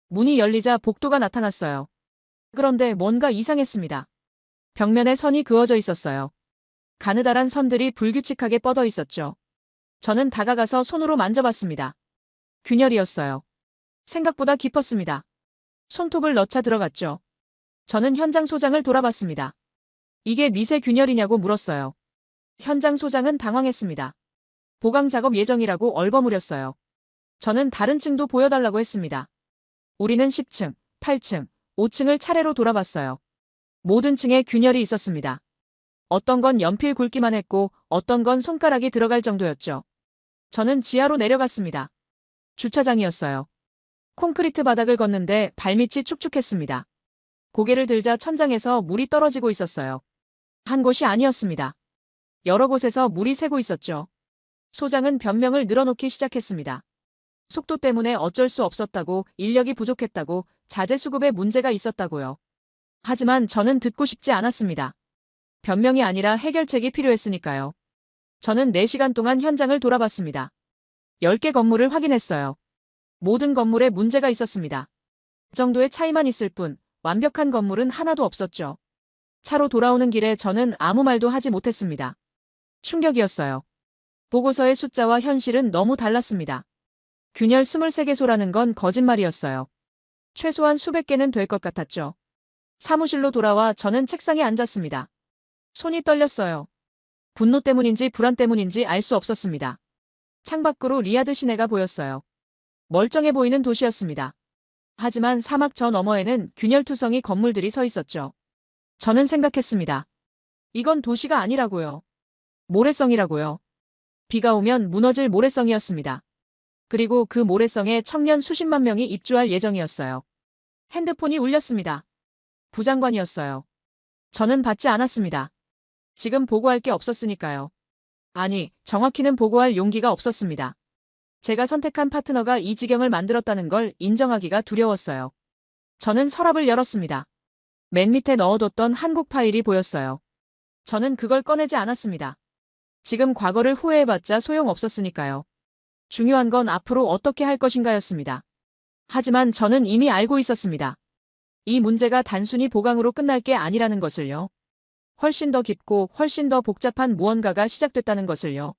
문이 열리자 복도가 나타났어요. 그런데 뭔가 이상했습니다. 벽면에 선이 그어져 있었어요. 가느다란 선들이 불규칙하게 뻗어 있었죠. 저는 다가가서 손으로 만져봤습니다. 균열이었어요. 생각보다 깊었습니다. 손톱을 넣자 들어갔죠. 저는 현장 소장을 돌아봤습니다. 이게 미세 균열이냐고 물었어요. 현장 소장은 당황했습니다. 보강 작업 예정이라고 얼버무렸어요. 저는 다른 층도 보여달라고 했습니다. 우리는 10층, 8층, 5층을 차례로 돌아봤어요. 모든 층에 균열이 있었습니다. 어떤 건 연필 굵기만 했고 어떤 건 손가락이 들어갈 정도였죠. 저는 지하로 내려갔습니다. 주차장이었어요. 콘크리트 바닥을 걷는데 발밑이 축축했습니다. 고개를 들자 천장에서 물이 떨어지고 있었어요. 한 곳이 아니었습니다. 여러 곳에서 물이 새고 있었죠. 소장은 변명을 늘어놓기 시작했습니다. 속도 때문에 어쩔 수 없었다고, 인력이 부족했다고, 자재 수급에 문제가 있었다고요. 하지만 저는 듣고 싶지 않았습니다. 변명이 아니라 해결책이 필요했으니까요. 저는 4시간 동안 현장을 돌아봤습니다. 10개 건물을 확인했어요. 모든 건물에 문제가 있었습니다. 그 정도의 차이만 있을 뿐 완벽한 건물은 하나도 없었죠. 차로 돌아오는 길에 저는 아무 말도 하지 못했습니다. 충격이었어요. 보고서의 숫자와 현실은 너무 달랐습니다. 균열 23개소라는 건 거짓말이었어요. 최소한 수백 개는 될 것 같았죠. 사무실로 돌아와 저는 책상에 앉았습니다. 손이 떨렸어요. 분노 때문인지 불안 때문인지 알 수 없었습니다. 창밖으로 리야드 시내가 보였어요. 멀쩡해 보이는 도시였습니다. 하지만 사막 저 너머에는 균열투성이 건물들이 서 있었죠. 저는 생각했습니다. 이건 도시가 아니라고요. 모래성이라고요. 비가 오면 무너질 모래성이었습니다. 그리고 그 모래성에 청년 수십만 명이 입주할 예정이었어요. 핸드폰이 울렸습니다. 부장관이었어요. 저는 받지 않았습니다. 지금 보고할 게 없었으니까요. 아니, 정확히는 보고할 용기가 없었습니다. 제가 선택한 파트너가 이 지경을 만들었다는 걸 인정하기가 두려웠어요. 저는 서랍을 열었습니다. 맨 밑에 넣어뒀던 한국 파일이 보였어요. 저는 그걸 꺼내지 않았습니다. 지금 과거를 후회해봤자 소용없었으니까요. 중요한 건 앞으로 어떻게 할 것인가였습니다. 하지만 저는 이미 알고 있었습니다. 이 문제가 단순히 보강으로 끝날 게 아니라는 것을요. 훨씬 더 깊고 훨씬 더 복잡한 무언가가 시작됐다는 것을요.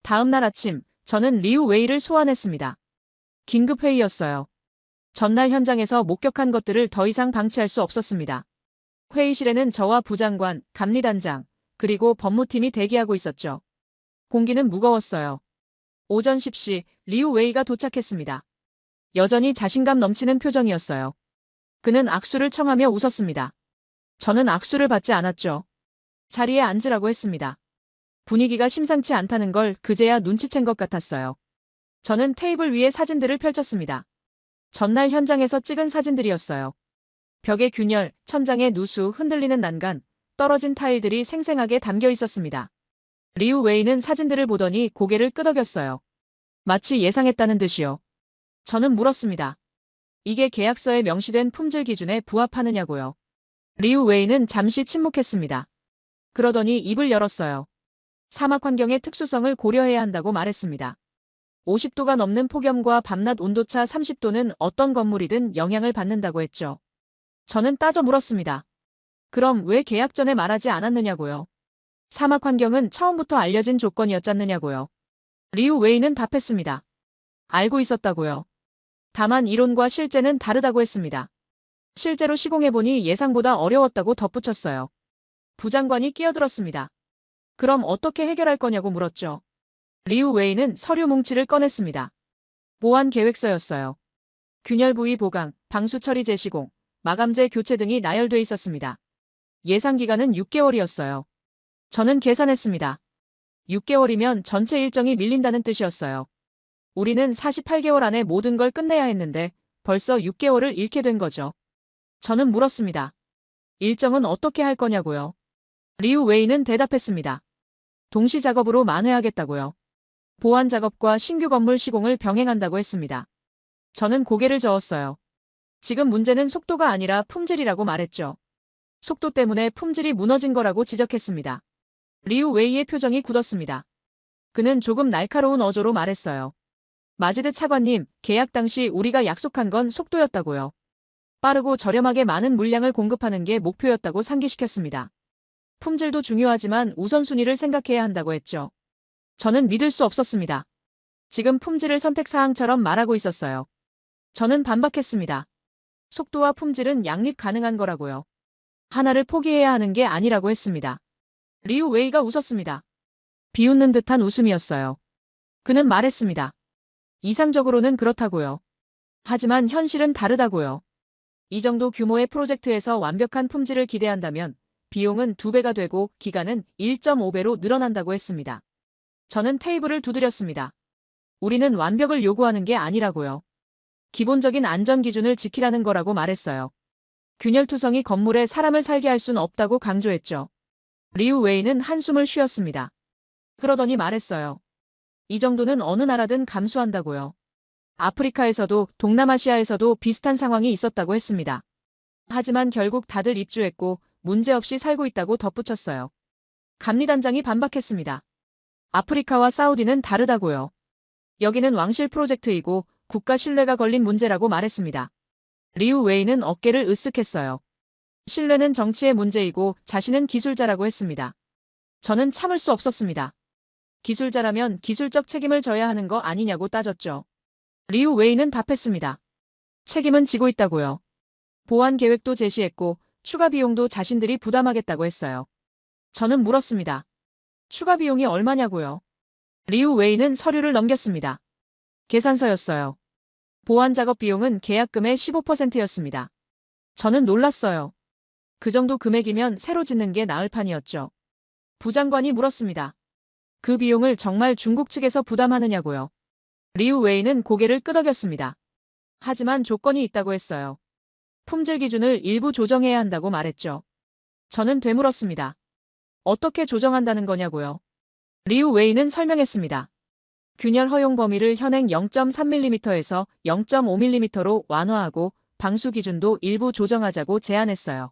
다음 날 아침, 저는 리우 웨이를 소환했습니다. 긴급 회의였어요. 전날 현장에서 목격한 것들을 더 이상 방치할 수 없었습니다. 회의실에는 저와 부장관, 감리단장, 그리고 법무팀이 대기하고 있었죠. 공기는 무거웠어요. 오전 10시 리우 웨이가 도착했습니다. 여전히 자신감 넘치는 표정이었어요. 그는 악수를 청하며 웃었습니다. 저는 악수를 받지 않았죠. 자리에 앉으라고 했습니다. 분위기가 심상치 않다는 걸 그제야 눈치챈 것 같았어요. 저는 테이블 위에 사진들을 펼쳤습니다. 전날 현장에서 찍은 사진들이었어요. 벽의 균열, 천장의 누수, 흔들리는 난간, 떨어진 타일들이 생생하게 담겨 있었습니다. 리우 웨이는 사진들을 보더니 고개를 끄덕였어요. 마치 예상했다는 듯이요. 저는 물었습니다. 이게 계약서에 명시된 품질 기준에 부합하느냐고요. 리우 웨이는 잠시 침묵했습니다. 그러더니 입을 열었어요. 사막 환경의 특수성을 고려해야 한다고 말했습니다. 50도가 넘는 폭염과 밤낮 온도차 30도는 어떤 건물이든 영향을 받는다고 했죠. 저는 따져 물었습니다. 그럼 왜 계약 전에 말하지 않았느냐고요. 사막 환경은 처음부터 알려진 조건이었잖느냐고요. 리우 웨이는 답했습니다. 알고 있었다고요. 다만 이론과 실제는 다르다고 했습니다. 실제로 시공해보니 예상보다 어려웠다고 덧붙였어요. 부장관이 끼어들었습니다. 그럼 어떻게 해결할 거냐고 물었죠. 리우 웨이는 서류 뭉치를 꺼냈습니다. 보안 계획서였어요. 균열 부위 보강, 방수 처리 재시공, 마감재 교체 등이 나열돼 있었습니다. 예상 기간은 6개월이었어요. 저는 계산했습니다. 6개월이면 전체 일정이 밀린다는 뜻이었어요. 우리는 48개월 안에 모든 걸 끝내야 했는데 벌써 6개월을 잃게 된 거죠. 저는 물었습니다. 일정은 어떻게 할 거냐고요. 리우 웨이는 대답했습니다. 동시 작업으로 만회하겠다고요. 보완 작업과 신규 건물 시공을 병행한다고 했습니다. 저는 고개를 저었어요. 지금 문제는 속도가 아니라 품질이라고 말했죠. 속도 때문에 품질이 무너진 거라고 지적했습니다. 리우 웨이의 표정이 굳었습니다. 그는 조금 날카로운 어조로 말했어요. 마지드 차관님, 계약 당시 우리가 약속한 건 속도였다고요. 빠르고 저렴하게 많은 물량을 공급하는 게 목표였다고 상기시켰습니다. 품질도 중요하지만 우선순위를 생각해야 한다고 했죠. 저는 믿을 수 없었습니다. 지금 품질을 선택사항처럼 말하고 있었어요. 저는 반박했습니다. 속도와 품질은 양립 가능한 거라고요. 하나를 포기해야 하는 게 아니라고 했습니다. 리우 웨이가 웃었습니다. 비웃는 듯한 웃음이었어요. 그는 말했습니다. 이상적으로는 그렇다고요. 하지만 현실은 다르다고요. 이 정도 규모의 프로젝트에서 완벽한 품질을 기대한다면 비용은 2배가 되고 기간은 1.5배로 늘어난다고 했습니다. 저는 테이블을 두드렸습니다. 우리는 완벽을 요구하는 게 아니라고요. 기본적인 안전 기준을 지키라는 거라고 말했어요. 균열투성이 건물에 사람을 살게 할 순 없다고 강조했죠. 리우 웨이는 한숨을 쉬었습니다. 그러더니 말했어요. 이 정도는 어느 나라든 감수한다고요. 아프리카에서도 동남아시아에서도 비슷한 상황이 있었다고 했습니다. 하지만 결국 다들 입주했고 문제없이 살고 있다고 덧붙였어요. 감리단장이 반박했습니다. 아프리카와 사우디는 다르다고요. 여기는 왕실 프로젝트이고 국가 신뢰가 걸린 문제라고 말했습니다. 리우 웨이는 어깨를 으쓱했어요. 신뢰는 정치의 문제이고 자신은 기술자라고 했습니다. 저는 참을 수 없었습니다. 기술자라면 기술적 책임을 져야 하는 거 아니냐고 따졌죠. 리우 웨이는 답했습니다. 책임은 지고 있다고요. 보완 계획도 제시했고 추가 비용도 자신들이 부담하겠다고 했어요. 저는 물었습니다. 추가 비용이 얼마냐고요. 리우 웨이는 서류를 넘겼습니다. 계산서였어요. 보완 작업 비용은 계약금의 15%였습니다. 저는 놀랐어요. 그 정도 금액이면 새로 짓는 게 나을 판이었죠. 부장관이 물었습니다. 그 비용을 정말 중국 측에서 부담하느냐고요. 리우 웨이는 고개를 끄덕였습니다. 하지만 조건이 있다고 했어요. 품질 기준을 일부 조정해야 한다고 말했죠. 저는 되물었습니다. 어떻게 조정한다는 거냐고요. 리우 웨이는 설명했습니다. 균열 허용 범위를 현행 0.3mm에서 0.5mm로 완화하고 방수 기준도 일부 조정하자고 제안했어요.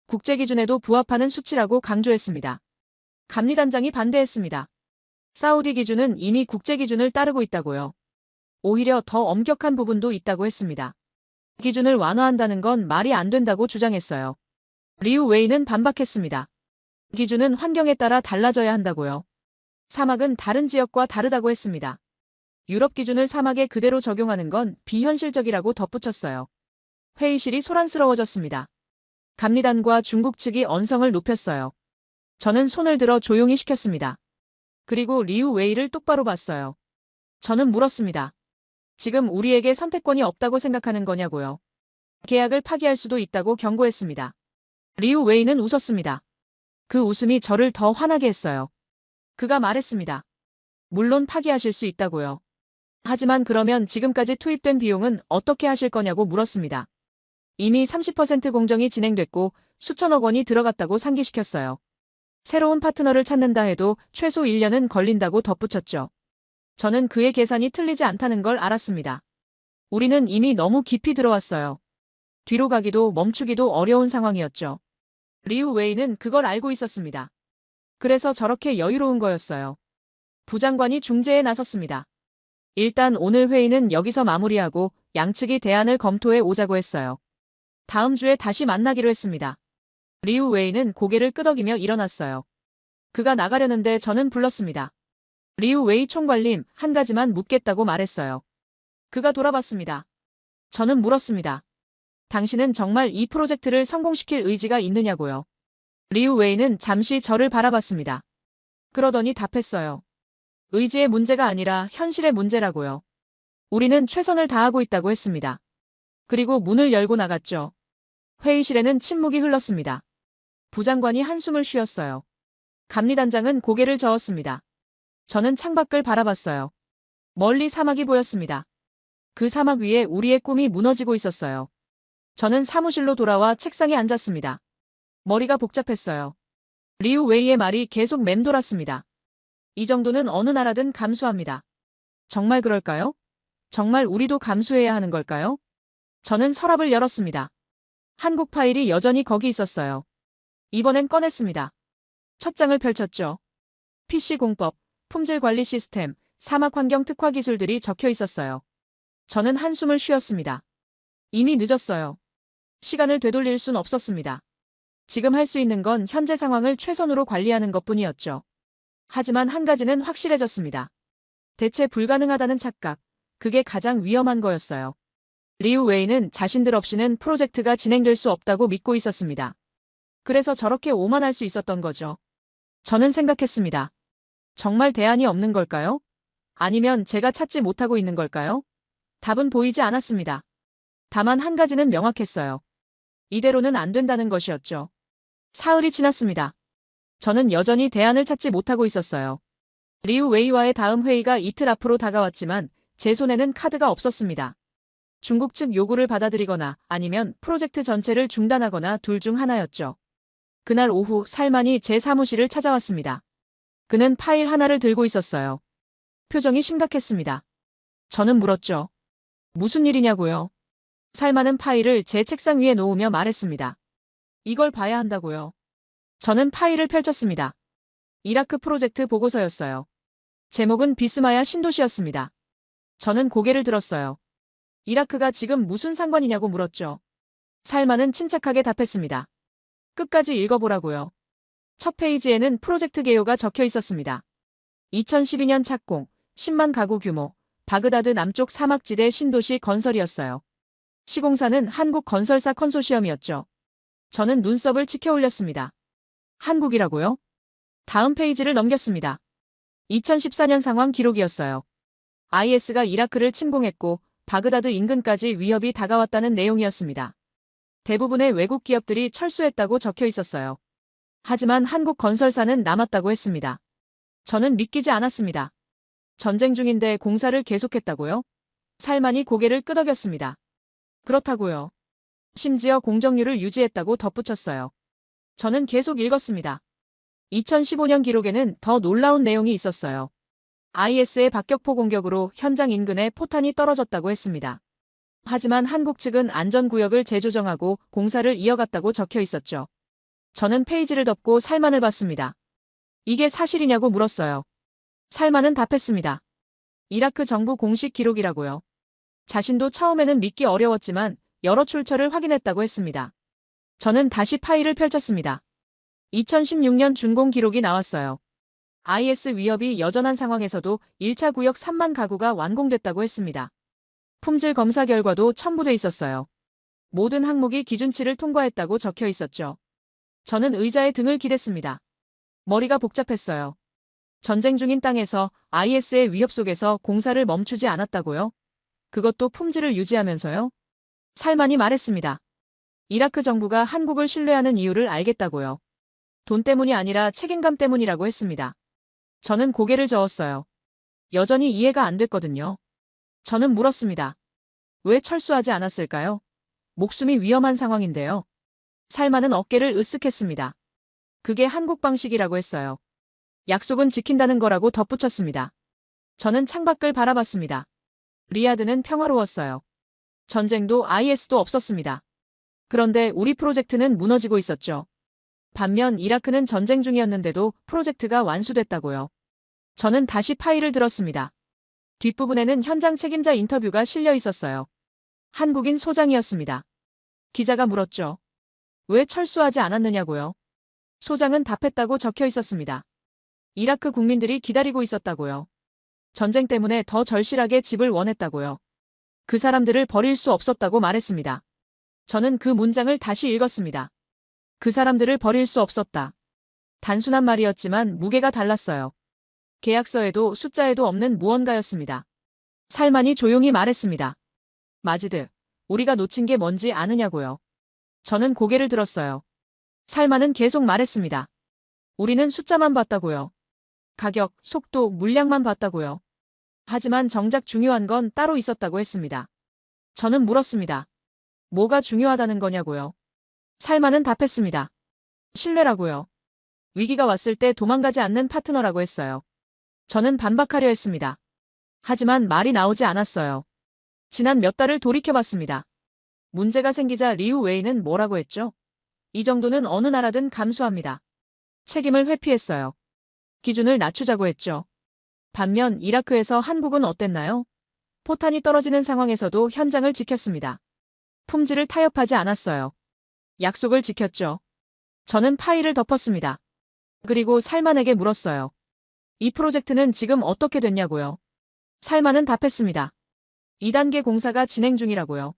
국제 기준에도 부합하는 수치라고 강조했습니다. 감리단장이 반대했습니다. 사우디 기준은 이미 국제 기준을 따르고 있다고요. 오히려 더 엄격한 부분도 있다고 했습니다. 기준을 완화한다는 건 말이 안 된다고 주장했어요. 리우 웨이는 반박했습니다. 기준은 환경에 따라 달라져야 한다고요. 사막은 다른 지역과 다르다고 했습니다. 유럽 기준을 사막에 그대로 적용하는 건 비현실적이라고 덧붙였어요. 회의실이 소란스러워졌습니다. 감리단과 중국 측이 언성을 높였어요. 저는 손을 들어 조용히 시켰습니다. 그리고 리우 웨이를 똑바로 봤어요. 저는 물었습니다. 지금 우리에게 선택권이 없다고 생각하는 거냐고요. 계약을 파기할 수도 있다고 경고했습니다. 리우 웨이는 웃었습니다. 그 웃음이 저를 더 화나게 했어요. 그가 말했습니다. 물론 파기하실 수 있다고요. 하지만 그러면 지금까지 투입된 비용은 어떻게 하실 거냐고 물었습니다. 이미 30% 공정이 진행됐고 수천억 원이 들어갔다고 상기시켰어요. 새로운 파트너를 찾는다 해도 최소 1년은 걸린다고 덧붙였죠. 저는 그의 계산이 틀리지 않다는 걸 알았습니다. 우리는 이미 너무 깊이 들어왔어요. 뒤로 가기도 멈추기도 어려운 상황이었죠. 리우 웨이는 그걸 알고 있었습니다. 그래서 저렇게 여유로운 거였어요. 부장관이 중재에 나섰습니다. 일단 오늘 회의는 여기서 마무리하고 양측이 대안을 검토해 오자고 했어요. 다음 주에 다시 만나기로 했습니다. 리우 웨이는 고개를 끄덕이며 일어났어요. 그가 나가려는데 저는 불렀습니다. 리우 웨이 총괄님, 한 가지만 묻겠다고 말했어요. 그가 돌아봤습니다. 저는 물었습니다. 당신은 정말 이 프로젝트를 성공시킬 의지가 있느냐고요. 리우 웨이는 잠시 저를 바라봤습니다. 그러더니 답했어요. 의지의 문제가 아니라 현실의 문제라고요. 우리는 최선을 다하고 있다고 했습니다. 그리고 문을 열고 나갔죠. 회의실에는 침묵이 흘렀습니다. 부장관이 한숨을 쉬었어요. 감리단장은 고개를 저었습니다. 저는 창밖을 바라봤어요. 멀리 사막이 보였습니다. 그 사막 위에 우리의 꿈이 무너지고 있었어요. 저는 사무실로 돌아와 책상에 앉았습니다. 머리가 복잡했어요. 리우 웨이의 말이 계속 맴돌았습니다. 이 정도는 어느 나라든 감수합니다. 정말 그럴까요? 정말 우리도 감수해야 하는 걸까요? 저는 서랍을 열었습니다. 한국 파일이 여전히 거기 있었어요. 이번엔 꺼냈습니다. 첫 장을 펼쳤죠. PC공법, 품질관리 시스템, 사막환경 특화 기술들이 적혀 있었어요. 저는 한숨을 쉬었습니다. 이미 늦었어요. 시간을 되돌릴 순 없었습니다. 지금 할 수 있는 건 현재 상황을 최선으로 관리하는 것뿐이었죠. 하지만 한 가지는 확실해졌습니다. 대체 불가능하다는 착각, 그게 가장 위험한 거였어요. 리우 웨이는 자신들 없이는 프로젝트가 진행될 수 없다고 믿고 있었습니다. 그래서 저렇게 오만할 수 있었던 거죠. 저는 생각했습니다. 정말 대안이 없는 걸까요? 아니면 제가 찾지 못하고 있는 걸까요? 답은 보이지 않았습니다. 다만 한 가지는 명확했어요. 이대로는 안 된다는 것이었죠. 사흘이 지났습니다. 저는 여전히 대안을 찾지 못하고 있었어요. 리우 웨이와의 다음 회의가 이틀 앞으로 다가왔지만 제 손에는 카드가 없었습니다. 중국 측 요구를 받아들이거나 아니면 프로젝트 전체를 중단하거나 둘 중 하나였죠. 그날 오후 살만이 제 사무실을 찾아왔습니다. 그는 파일 하나를 들고 있었어요. 표정이 심각했습니다. 저는 물었죠. 무슨 일이냐고요? 살만은 파일을 제 책상 위에 놓으며 말했습니다. 이걸 봐야 한다고요. 저는 파일을 펼쳤습니다. 이라크 프로젝트 보고서였어요. 제목은 비스마야 신도시였습니다. 저는 고개를 들었어요. 이라크가 지금 무슨 상관이냐고 물었죠. 살만은 침착하게 답했습니다. 끝까지 읽어보라고요. 첫 페이지에는 프로젝트 개요가 적혀 있었습니다. 2012년 착공, 10만 가구 규모, 바그다드 남쪽 사막지대 신도시 건설이었어요. 시공사는 한국 건설사 컨소시엄이었죠. 저는 눈썹을 치켜 올렸습니다. 한국이라고요? 다음 페이지를 넘겼습니다. 2014년 상황 기록이었어요. IS가 이라크를 침공했고 바그다드 인근까지 위협이 다가왔다는 내용이었습니다. 대부분의 외국 기업들이 철수했다고 적혀 있었어요. 하지만 한국 건설사는 남았다고 했습니다. 저는 믿기지 않았습니다. 전쟁 중인데 공사를 계속했다고요? 살만이 고개를 끄덕였습니다. 그렇다고요. 심지어 공정률을 유지했다고 덧붙였어요. 저는 계속 읽었습니다. 2015년 기록에는 더 놀라운 내용이 있었어요. IS의 박격포 공격으로 현장 인근에 포탄이 떨어졌다고 했습니다. 하지만 한국 측은 안전구역을 재조정하고 공사를 이어갔다고 적혀 있었죠. 저는 페이지를 덮고 살만을 봤습니다. 이게 사실이냐고 물었어요. 살만은 답했습니다. 이라크 정부 공식 기록이라고요. 자신도 처음에는 믿기 어려웠지만 여러 출처를 확인했다고 했습니다. 저는 다시 파일을 펼쳤습니다. 2016년 준공 기록이 나왔어요. IS 위협이 여전한 상황에서도 1차 구역 3만 가구가 완공됐다고 했습니다. 품질 검사 결과도 첨부돼 있었어요. 모든 항목이 기준치를 통과했다고 적혀 있었죠. 저는 의자에 등을 기댔습니다. 머리가 복잡했어요. 전쟁 중인 땅에서 IS의 위협 속에서 공사를 멈추지 않았다고요? 그것도 품질을 유지하면서요? 살만이 말했습니다. 이라크 정부가 한국을 신뢰하는 이유를 알겠다고요. 돈 때문이 아니라 책임감 때문이라고 했습니다. 저는 고개를 저었어요. 여전히 이해가 안 됐거든요. 저는 물었습니다. 왜 철수하지 않았을까요? 목숨이 위험한 상황인데요. 살만은 어깨를 으쓱했습니다. 그게 한국 방식이라고 했어요. 약속은 지킨다는 거라고 덧붙였습니다. 저는 창밖을 바라봤습니다. 리야드는 평화로웠어요. 전쟁도 IS도 없었습니다. 그런데 우리 프로젝트는 무너지고 있었죠. 반면 이라크는 전쟁 중이었는데도 프로젝트가 완수됐다고요. 저는 다시 파일을 들었습니다. 뒷부분에는 현장 책임자 인터뷰가 실려 있었어요. 한국인 소장이었습니다. 기자가 물었죠. 왜 철수하지 않았느냐고요? 소장은 답했다고 적혀 있었습니다. 이라크 국민들이 기다리고 있었다고요. 전쟁 때문에 더 절실하게 집을 원했다고요. 그 사람들을 버릴 수 없었다고 말했습니다. 저는 그 문장을 다시 읽었습니다. 그 사람들을 버릴 수 없었다. 단순한 말이었지만 무게가 달랐어요. 계약서에도 숫자에도 없는 무언가였습니다. 살만이 조용히 말했습니다. 마지드, 우리가 놓친 게 뭔지 아느냐고요. 저는 고개를 들었어요. 살만은 계속 말했습니다. 우리는 숫자만 봤다고요. 가격, 속도, 물량만 봤다고요. 하지만 정작 중요한 건 따로 있었다고 했습니다. 저는 물었습니다. 뭐가 중요하다는 거냐고요. 살만은 답했습니다. 신뢰라고요. 위기가 왔을 때 도망가지 않는 파트너라고 했어요. 저는 반박하려 했습니다. 하지만 말이 나오지 않았어요. 지난 몇 달을 돌이켜봤습니다. 문제가 생기자 리우 웨이는 뭐라고 했죠? 이 정도는 어느 나라든 감수합니다. 책임을 회피했어요. 기준을 낮추자고 했죠. 반면 이라크에서 한국은 어땠나요? 포탄이 떨어지는 상황에서도 현장을 지켰습니다. 품질을 타협하지 않았어요. 약속을 지켰죠. 저는 파일을 덮었습니다. 그리고 살만에게 물었어요. 이 프로젝트는 지금 어떻게 됐냐고요. 살만은 답했습니다. 2단계 공사가 진행 중이라고요.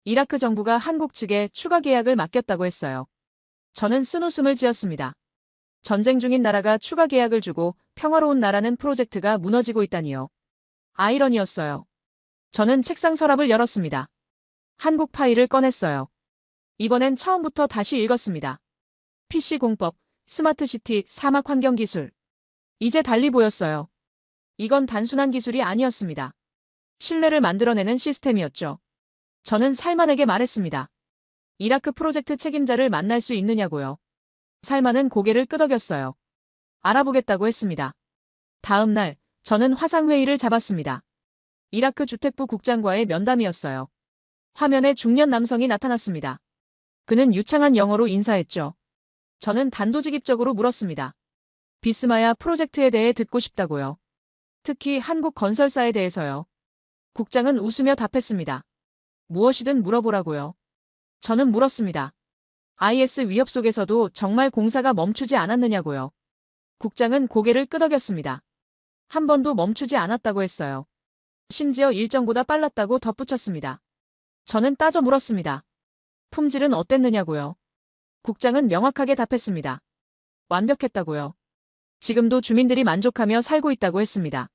이라크 정부가 한국 측에 추가 계약을 맡겼다고 했어요. 저는 쓴웃음을 지었습니다. 전쟁 중인 나라가 추가 계약을 주고 평화로운 나라는 프로젝트가 무너지고 있다니요. 아이러니였어요. 저는 책상 서랍을 열었습니다. 한국 파일을 꺼냈어요. 이번엔 처음부터 다시 읽었습니다. PC 공법, 스마트시티, 사막 환경 기술. 이제 달리 보였어요. 이건 단순한 기술이 아니었습니다. 신뢰를 만들어내는 시스템이었죠. 저는 살만에게 말했습니다. 이라크 프로젝트 책임자를 만날 수 있느냐고요. 살만은 고개를 끄덕였어요. 알아보겠다고 했습니다. 다음 날, 저는 화상회의를 잡았습니다. 이라크 주택부 국장과의 면담이었어요. 화면에 중년 남성이 나타났습니다. 그는 유창한 영어로 인사했죠. 저는 단도직입적으로 물었습니다. 비스마야 프로젝트에 대해 듣고 싶다고요. 특히 한국 건설사에 대해서요. 국장은 웃으며 답했습니다. 무엇이든 물어보라고요. 저는 물었습니다. IS 위협 속에서도 정말 공사가 멈추지 않았느냐고요. 국장은 고개를 끄덕였습니다. 한 번도 멈추지 않았다고 했어요. 심지어 일정보다 빨랐다고 덧붙였습니다. 저는 따져 물었습니다. 품질은 어땠느냐고요. 국장은 명확하게 답했습니다. 완벽했다고요. 지금도 주민들이 만족하며 살고 있다고 했습니다.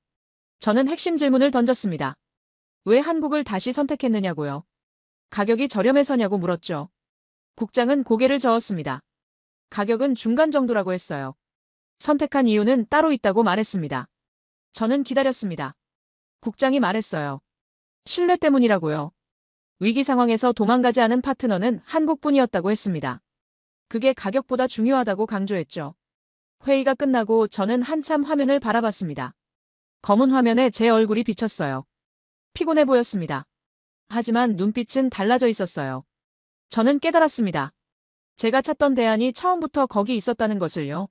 저는 핵심 질문을 던졌습니다. 왜 한국을 다시 선택했느냐고요. 가격이 저렴해서냐고 물었죠. 국장은 고개를 저었습니다. 가격은 중간 정도라고 했어요. 선택한 이유는 따로 있다고 말했습니다. 저는 기다렸습니다. 국장이 말했어요. 신뢰 때문이라고요. 위기 상황에서 도망가지 않은 파트너는 한국뿐이었다고 했습니다. 그게 가격보다 중요하다고 강조했죠. 회의가 끝나고 저는 한참 화면을 바라봤습니다. 검은 화면에 제 얼굴이 비쳤어요. 피곤해 보였습니다. 하지만 눈빛은 달라져 있었어요. 저는 깨달았습니다. 제가 찾던 대안이 처음부터 거기 있었다는 것을요.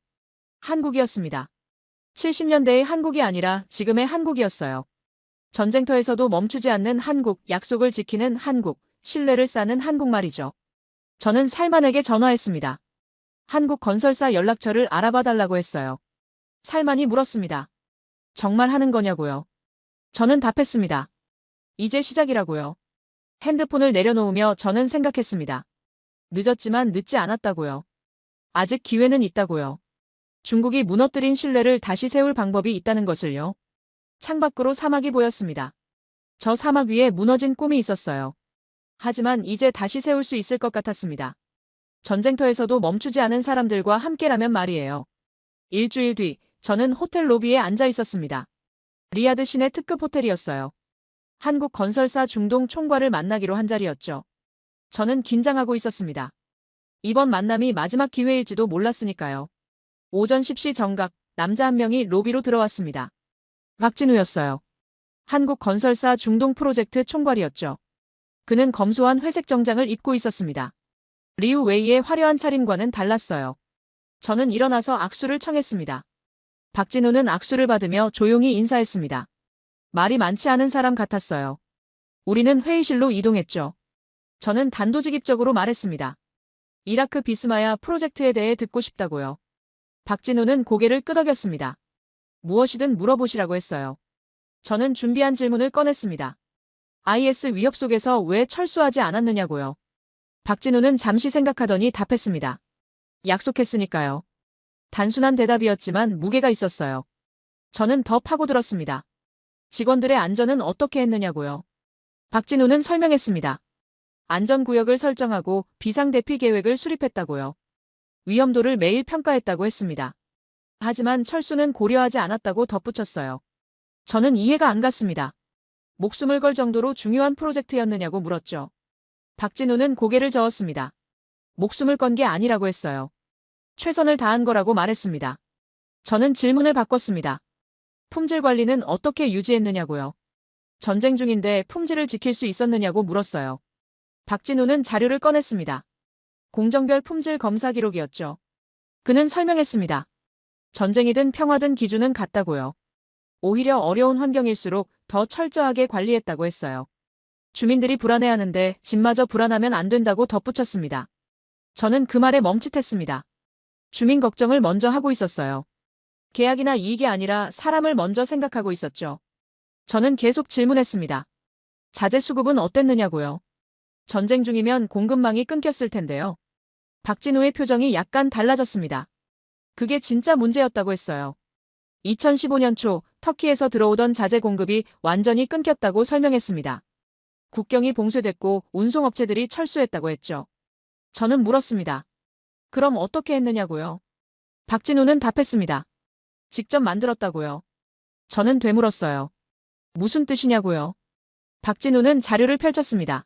한국이었습니다. 70년대의 한국이 아니라 지금의 한국이었어요. 전쟁터에서도 멈추지 않는 한국, 약속을 지키는 한국, 신뢰를 쌓는 한국말이죠. 저는 살만에게 전화했습니다. 한국 건설사 연락처를 알아봐 달라고 했어요. 살만이 물었습니다. 정말 하는 거냐고요? 저는 답했습니다. 이제 시작이라고요. 핸드폰을 내려놓으며 저는 생각했습니다. 늦었지만 늦지 않았다고요. 아직 기회는 있다고요. 중국이 무너뜨린 신뢰를 다시 세울 방법이 있다는 것을요. 창밖으로 사막이 보였습니다. 저 사막 위에 무너진 꿈이 있었어요. 하지만 이제 다시 세울 수 있을 것 같았습니다. 전쟁터에서도 멈추지 않은 사람들과 함께라면 말이에요. 일주일 뒤, 저는 호텔 로비에 앉아 있었습니다. 리야드 시내 특급 호텔이었어요. 한국 건설사 중동 총괄을 만나기로 한 자리였죠. 저는 긴장하고 있었습니다. 이번 만남이 마지막 기회일지도 몰랐으니까요. 오전 10시 정각, 남자 한 명이 로비로 들어왔습니다. 박진우였어요. 한국 건설사 중동 프로젝트 총괄이었죠. 그는 검소한 회색 정장을 입고 있었습니다. 리우 웨이의 화려한 차림과는 달랐어요. 저는 일어나서 악수를 청했습니다. 박진우는 악수를 받으며 조용히 인사했습니다. 말이 많지 않은 사람 같았어요. 우리는 회의실로 이동했죠. 저는 단도직입적으로 말했습니다. 이라크 비스마야 프로젝트에 대해 듣고 싶다고요. 박진우는 고개를 끄덕였습니다. 무엇이든 물어보시라고 했어요. 저는 준비한 질문을 꺼냈습니다. IS 위협 속에서 왜 철수하지 않았느냐고요. 박진우는 잠시 생각하더니 답했습니다. 약속했으니까요. 단순한 대답이었지만 무게가 있었어요. 저는 더 파고들었습니다. 직원들의 안전은 어떻게 했느냐고요. 박진우는 설명했습니다. 안전구역을 설정하고 비상대피 계획을 수립했다고요. 위험도를 매일 평가했다고 했습니다. 하지만 철수는 고려하지 않았다고 덧붙였어요. 저는 이해가 안 갔습니다. 목숨을 걸 정도로 중요한 프로젝트였느냐고 물었죠. 박진우는 고개를 저었습니다. 목숨을 건 게 아니라고 했어요. 최선을 다한 거라고 말했습니다. 저는 질문을 바꿨습니다. 품질 관리는 어떻게 유지했느냐고요. 전쟁 중인데 품질을 지킬 수 있었느냐고 물었어요. 박진우는 자료를 꺼냈습니다. 공정별 품질 검사 기록이었죠. 그는 설명했습니다. 전쟁이든 평화든 기준은 같다고요. 오히려 어려운 환경일수록 더 철저하게 관리했다고 했어요. 주민들이 불안해하는데 집마저 불안하면 안 된다고 덧붙였습니다. 저는 그 말에 멈칫했습니다. 주민 걱정을 먼저 하고 있었어요. 계약이나 이익이 아니라 사람을 먼저 생각하고 있었죠. 저는 계속 질문했습니다. 자재 수급은 어땠느냐고요. 전쟁 중이면 공급망이 끊겼을 텐데요. 박진우의 표정이 약간 달라졌습니다. 그게 진짜 문제였다고 했어요. 2015년 초 터키에서 들어오던 자재 공급이 완전히 끊겼다고 설명했습니다. 국경이 봉쇄됐고 운송업체들이 철수했다고 했죠. 저는 물었습니다. 그럼 어떻게 했느냐고요. 박진우는 답했습니다. 직접 만들었다고요. 저는 되물었어요. 무슨 뜻이냐고요. 박진우는 자료를 펼쳤습니다.